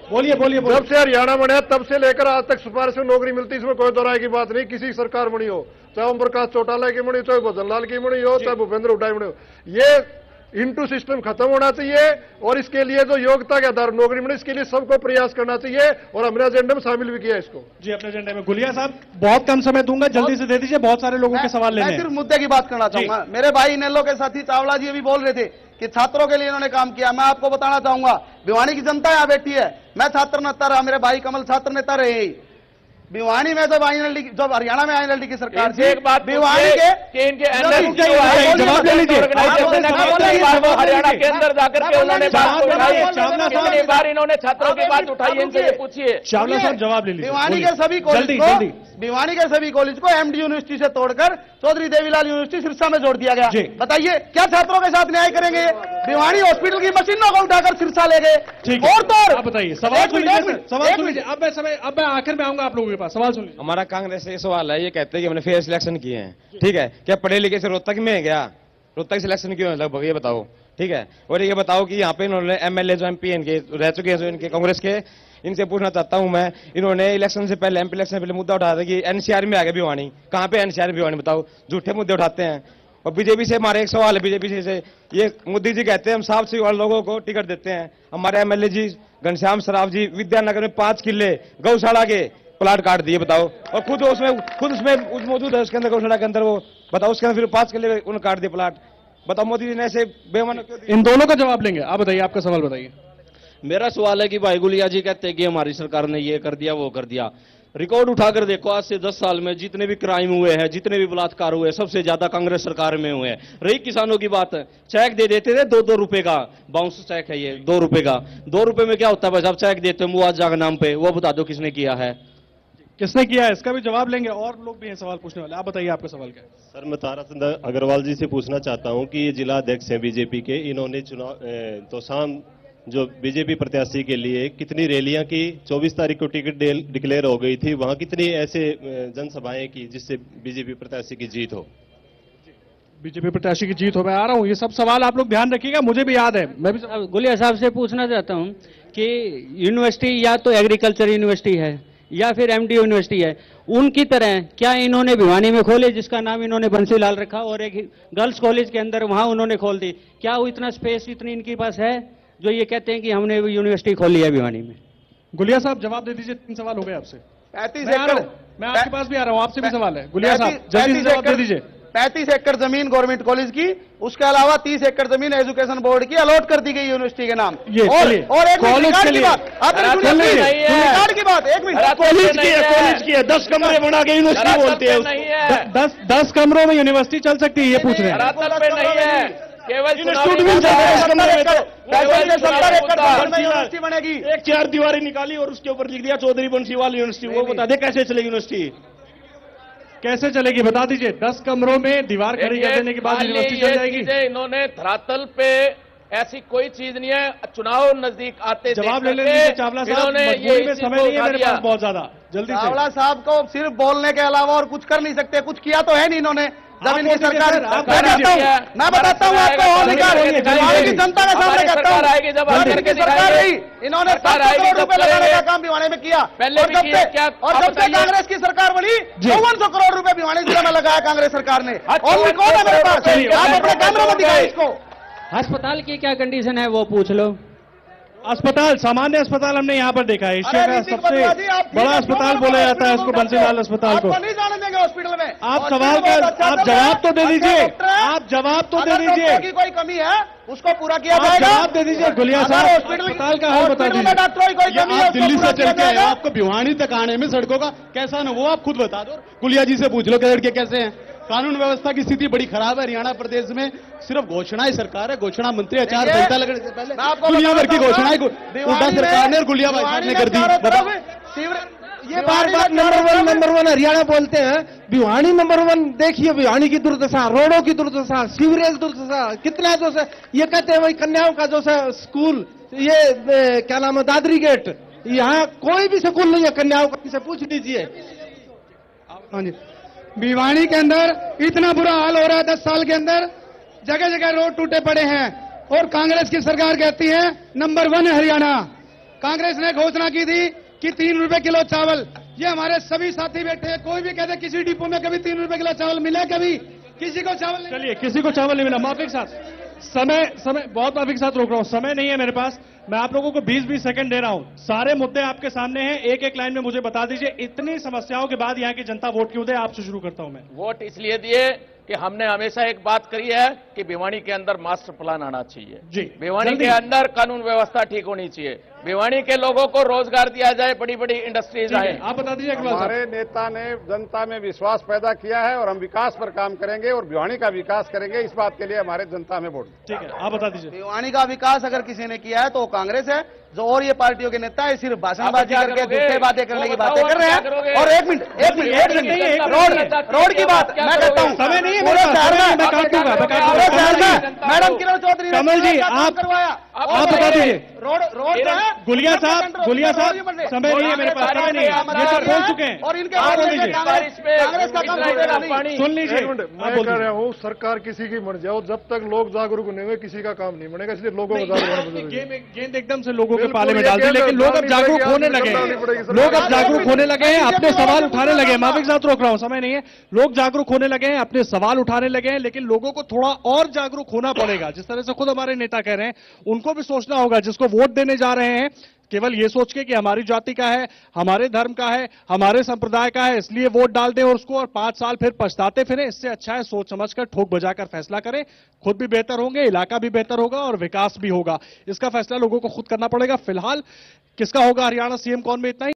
बोलिए बोलिए। जब से हरियाणा बना है तब से लेकर आज तक सिफारिश में नौकरी मिलती, इसमें कोई दोहराए की बात नहीं। किसी सरकार बनी हो, चाहे ओम प्रकाश चौटाला की बनी, चाहे भजन लाल की बनी हो, चाहे भूपेंद्र हुड्डा की बनी हो, ये इंटू सिस्टम खत्म होना चाहिए और इसके लिए जो योग्यता के आधार नौकरी मिले, इसके लिए सबको प्रयास करना चाहिए और हमने एजेंडे में शामिल भी किया इसको। जी, अपने एजेंडे में। गुलिया साहब, बहुत कम समय दूंगा, जल्दी से दे दीजिए, बहुत सारे लोगों के सवाल लेने हैं। मैं सिर्फ मुद्दे की बात करना चाहूंगा। मेरे भाई इनेलो के साथी चावला जी अभी बोल रहे थे कि छात्रों के लिए इन्होंने काम किया। मैं आपको बताना चाहूंगा, भिवानी की जनता यहाँ बैठी है, मैं छात्र नेता रहा, मेरे भाई कमल छात्र नेता रहे। भिवानी में जब हरियाणा में आईएनएलडी की सरकार थी, एक बात भिवानी के जवाब ले लीजिए। हरियाणा के अंदर जाकर के उन्होंने बात उठाई, कितनी बार इन्होंने छात्रों की बात उठाई, इनसे पूछिए। चावला साहब जवाब ले लीजिए। भिवानी के सभी कॉलेज को एमडी यूनिवर्सिटी से तोड़कर चौधरी देवीलाल यूनिवर्सिटी सिरसा में जोड़ दिया गया। बताइए क्या छात्रों के साथ न्याय करेंगे? भिवानी हॉस्पिटल की मशीनों को उठाकर सिरसा ले गए। और तो आप बताइए, सवाल सुन लीजिए। अब मैं आखिर में आऊंगा आप लोगों के पास, सवाल सुन लीजिए। हमारा कांग्रेस से सवाल है, ये कहते हैं कि हमने फेयर सिलेक्शन किए हैं, ठीक है, क्या पढ़े लिखे से रोहतक में है क्या? रोहतक सिलेक्शन क्यों है लगभग, ये बताओ, ठीक है। और ये बताओ कि यहाँ पे इन्होंने एमएलए जो एमपी इनके रह चुके हैं, जो इनके कांग्रेस के, इनसे पूछना चाहता हूं मैं, इन्होंने इलेक्शन से पहले, एमपी इलेक्शन से पहले मुद्दा उठाया था कि एनसीआर में आ गया भिवानी। कहां पे एनसीआर भिवानी, बताओ? झूठे मुद्दे उठाते हैं। और बीजेपी से हमारे एक सवाल है, बीजेपी से ये मोदी जी कहते हैं हम साफ से लोगों को टिकट देते हैं। हमारे एमएलए जी घनश्याम सराफ जी विद्यानगर में 5 किले गौशाला के प्लाट काट दिए, बताओ। और खुद उसमें मौजूद है, उसके अंदर गौशाला के अंदर, वो बताओ, उसके अंदर फिर 5 किले उन्होंने काट दिए प्लाट। बताओ मोदी जी ने ऐसे बेईमान क्यों? इन दोनों का जवाब लेंगे। आप बताइए, आपका सवाल बताइए। मेरा सवाल है कि भाई गुलिया जी कहते हैं कि हमारी सरकार ने ये कर दिया वो कर दिया। रिकॉर्ड उठाकर देखो, आज से 10 साल में जितने भी क्राइम हुए हैं, जितने भी बलात्कार हुए, सबसे ज्यादा कांग्रेस सरकार में हुए हैं। रही किसानों की बात, चेक दे देते थे 2-2 रुपए का, बाउंस चेक है ये 2 रुपए का। 2 रुपए में क्या होता है भाई साहब? चेक देते मुआवजा के नाम पे, वो बता दो किसने किया है? किसने किया है, इसका भी जवाब लेंगे। और लोग भी हैं सवाल पूछने वाले, आप बताइए आपका सवाल क्या है। सर, मैं ताराचंद अग्रवाल जी से पूछना चाहता हूं कि ये जिला अध्यक्ष हैं बीजेपी के, इन्होंने चुनाव तो शाम जो बीजेपी प्रत्याशी के लिए कितनी रैलियां की, 24 तारीख को टिकट डिक्लेयर हो गई थी, वहां कितनी ऐसे जनसभाएं की जिससे बीजेपी प्रत्याशी की जीत हो? बीजेपी प्रत्याशी की जीत हो, मैं आ रहा हूं। ये सब सवाल आप लोग ध्यान रखिएगा, मुझे भी याद है। मैं भी गुलिया साहब से पूछना चाहता हूं कि यूनिवर्सिटी या तो एग्रीकल्चर यूनिवर्सिटी है या फिर एमडी यूनिवर्सिटी है, उनकी तरह क्या इन्होंने भिवानी में खोले जिसका नाम इन्होंने बंसीलाल रखा, और एक गर्ल्स कॉलेज के अंदर वहां उन्होंने खोल दी? क्या वो इतना स्पेस इतनी इनके पास है जो ये कहते हैं कि हमने यूनिवर्सिटी खोली है भिवानी में? गुलिया साहब जवाब दे दीजिए, 3 सवाल हो गए आपसे। 35 एकड़, मैं आपके पास भी आ रहा हूं, आपसे भी सवाल है। गुलिया साहब जल्दी से जवाब दे दीजिए। 35 एकड़ जमीन गवर्नमेंट कॉलेज की, उसके अलावा 30 एकड़ जमीन एजुकेशन बोर्ड की अलॉट कर दी गई यूनिवर्सिटी के नाम। और एक कॉलेज के लिए रिकॉर्ड की बात, 1 मिनट, कॉलेज की है, 10 कमरे बना के यूनिवर्सिटी बोलते हैं। 10 कमरों में यूनिवर्सिटी चल सकती है, ये पूछ रहे हैं। केवल यूनिवर्सिटी बनेगी। एक 4 दीवारी निकाली और उसके ऊपर लिख दिया चौधरी बंसीवाल यूनिवर्सिटी। वो बता दे कैसे चलेगी यूनिवर्सिटी, कैसे चलेगी बता दीजिए। 10 कमरों में दीवार खड़ी कर देने के बाद यूनिवर्सिटी चल जाएगी? इन्होंने धरातल पे ऐसी कोई चीज नहीं है। चुनाव नजदीक आते जवाब ले लीजिए चावला साहब, मजबूरी में समय नहीं है मेरे पास बहुत ज्यादा, जल्दी से। चावला साहब को सिर्फ बोलने के अलावा और कुछ कर नहीं सकते, कुछ किया तो है नहीं इन्होंने। जब इनकी सरकार, मैं बताता हूँ आपको और निकाल की जनता के सामने कहता हूँ, जब सरकार रही इन्होंने 700 करोड़ रुपए लगाने का काम भिवानी में किया। और जब से कांग्रेस की सरकार बनी 5400 करोड़ रुपए भिवानी जिले में लगाया कांग्रेस सरकार ने। और कौन है मेरे पास, आप अपने कैमरे में दिखाएं इसको। अस्पताल की क्या कंडीशन है वो पूछ लो। अस्पताल, सामान्य अस्पताल हमने यहाँ पर देखा है, एशिया का सबसे बड़ा अस्पताल बोला जाता है उसको, बंसीलाल अस्पताल को। नहीं जाने देंगे हॉस्पिटल में। आप सवाल का आप जवाब तो दे दीजिए, आप जवाब तो दे दीजिए। की कोई कमी है उसको पूरा किया जाएगा। जवाब दे दीजिए गुलिया साहब, अस्पताल का हाल बता दीजिए। डॉक्टरों की कोई कमी है, आप दिल्ली से चल के आए, आपको भिवानी तक आने में सड़कों का कैसा न वो आप खुद बता दो। गुलिया जी से पूछ लो कि लड़के कैसे हैं। कानून व्यवस्था की स्थिति बड़ी खराब है हरियाणा प्रदेश में। सिर्फ घोषणाएं सरकार है, घोषणा मंत्री आचार संहिता लगने से पहले दुनिया भर की घोषणाएं उल्टा सरकार ने और गुलिया भाई साहब ने कर दी। ये बार नंबर वन हरियाणा बोलते हैं, भिवानी नंबर 1। देखिए भिवानी की दुर्दशा, रोडों की दुर्दशा, सीवरेज दुर्दशा, कितना जो से ये कहते हैं वही कन्याओं का जो है स्कूल, ये क्या नाम है दादरी गेट, यहाँ कोई भी स्कूल नहीं है कन्याओं का, इसे पूछ लीजिए। हाँ जी, भिवानी के अंदर इतना बुरा हाल हो रहा है 10 साल के अंदर, जगह जगह रोड टूटे पड़े हैं। और कांग्रेस की सरकार कहती है नंबर 1 है हरियाणा। कांग्रेस ने घोषणा की थी कि 3 रुपए किलो चावल, ये हमारे सभी साथी बैठे हैं, कोई भी कहते किसी डिपो में कभी 3 रुपए किलो चावल मिला, कभी किसी को चावल? चलिए, किसी को चावल नहीं मिला, माफी के साथ समय बहुत माफी के साथ रोक रहा हूं, समय नहीं है मेरे पास। मैं आप लोगों को 20-20 सेकंड दे रहा हूं। सारे मुद्दे आपके सामने हैं, एक एक लाइन में मुझे बता दीजिए। इतनी समस्याओं के बाद यहां की जनता वोट क्यों दे? आपसे शुरू करता हूं मैं। वोट इसलिए दिए कि हमने हमेशा एक बात करी है कि भिवानी के अंदर मास्टर प्लान आना चाहिए जी। भिवानी के अंदर कानून व्यवस्था ठीक होनी चाहिए, भिवानी के लोगों को रोजगार दिया जाए, बड़ी बड़ी इंडस्ट्रीज आए। आप बता दीजिए। हमारे नेता ने जनता में विश्वास पैदा किया है और हम विकास पर काम करेंगे और भिवानी का विकास करेंगे। इस बात के लिए हमारे जनता में वोट। ठीक है, आप बता दीजिए। भिवानी का विकास अगर किसी ने किया है तो कांग्रेस है, जो और ये पार्टियों के नेता है सिर्फ भाषणबाजी करके झूठे बातें करने की बातें कर रहे हैं। और एक मिनट रोड की बात मैं कहता हूँ, समय नहीं है पूरे शहर में मैडम किरण चौधरी कमल जी आप बता दीजिए। रोड गुलिया साहब समय नहीं है मेरे पास, समय नहीं है, ये सब बोल चुके हैं। और इनके कांग्रेस का सुन लीजिए। मैं कह रहा हूँ सरकार किसी की बन जाओ, जब तक लोग जागरूक नहीं हुए किसी का काम नहीं बनेगा, इसलिए लोगों को जागरूक गेंद एकदम से लोगों के पाले में डाल दी, लेकिन लोग अब जागरूक होने लगे हैं। लोग अब जागरूक होने लगे हैं, अपने सवाल उठाने लगे हैं। माफी के साथ रोक रहा हूं, समय नहीं है। लोग जागरूक होने लगे हैं, अपने सवाल उठाने लगे हैं, लेकिन लोगों को थोड़ा और जागरूक होना पड़ेगा। जिस तरह से खुद हमारे नेता कह रहे हैं, उनको भी सोचना होगा। जिसको वोट देने जा रहे हैं केवल ये सोच के कि हमारी जाति का है, हमारे धर्म का है, हमारे संप्रदाय का है, इसलिए वोट डाल दें और उसको और 5 साल फिर पछताते फिरें। इससे अच्छा है सोच समझकर ठोक बजाकर फैसला करें। खुद भी बेहतर होंगे, इलाका भी बेहतर होगा और विकास भी होगा। इसका फैसला लोगों को खुद करना पड़ेगा। फिलहाल किसका होगा हरियाणा सीएम कौन में इतना ही।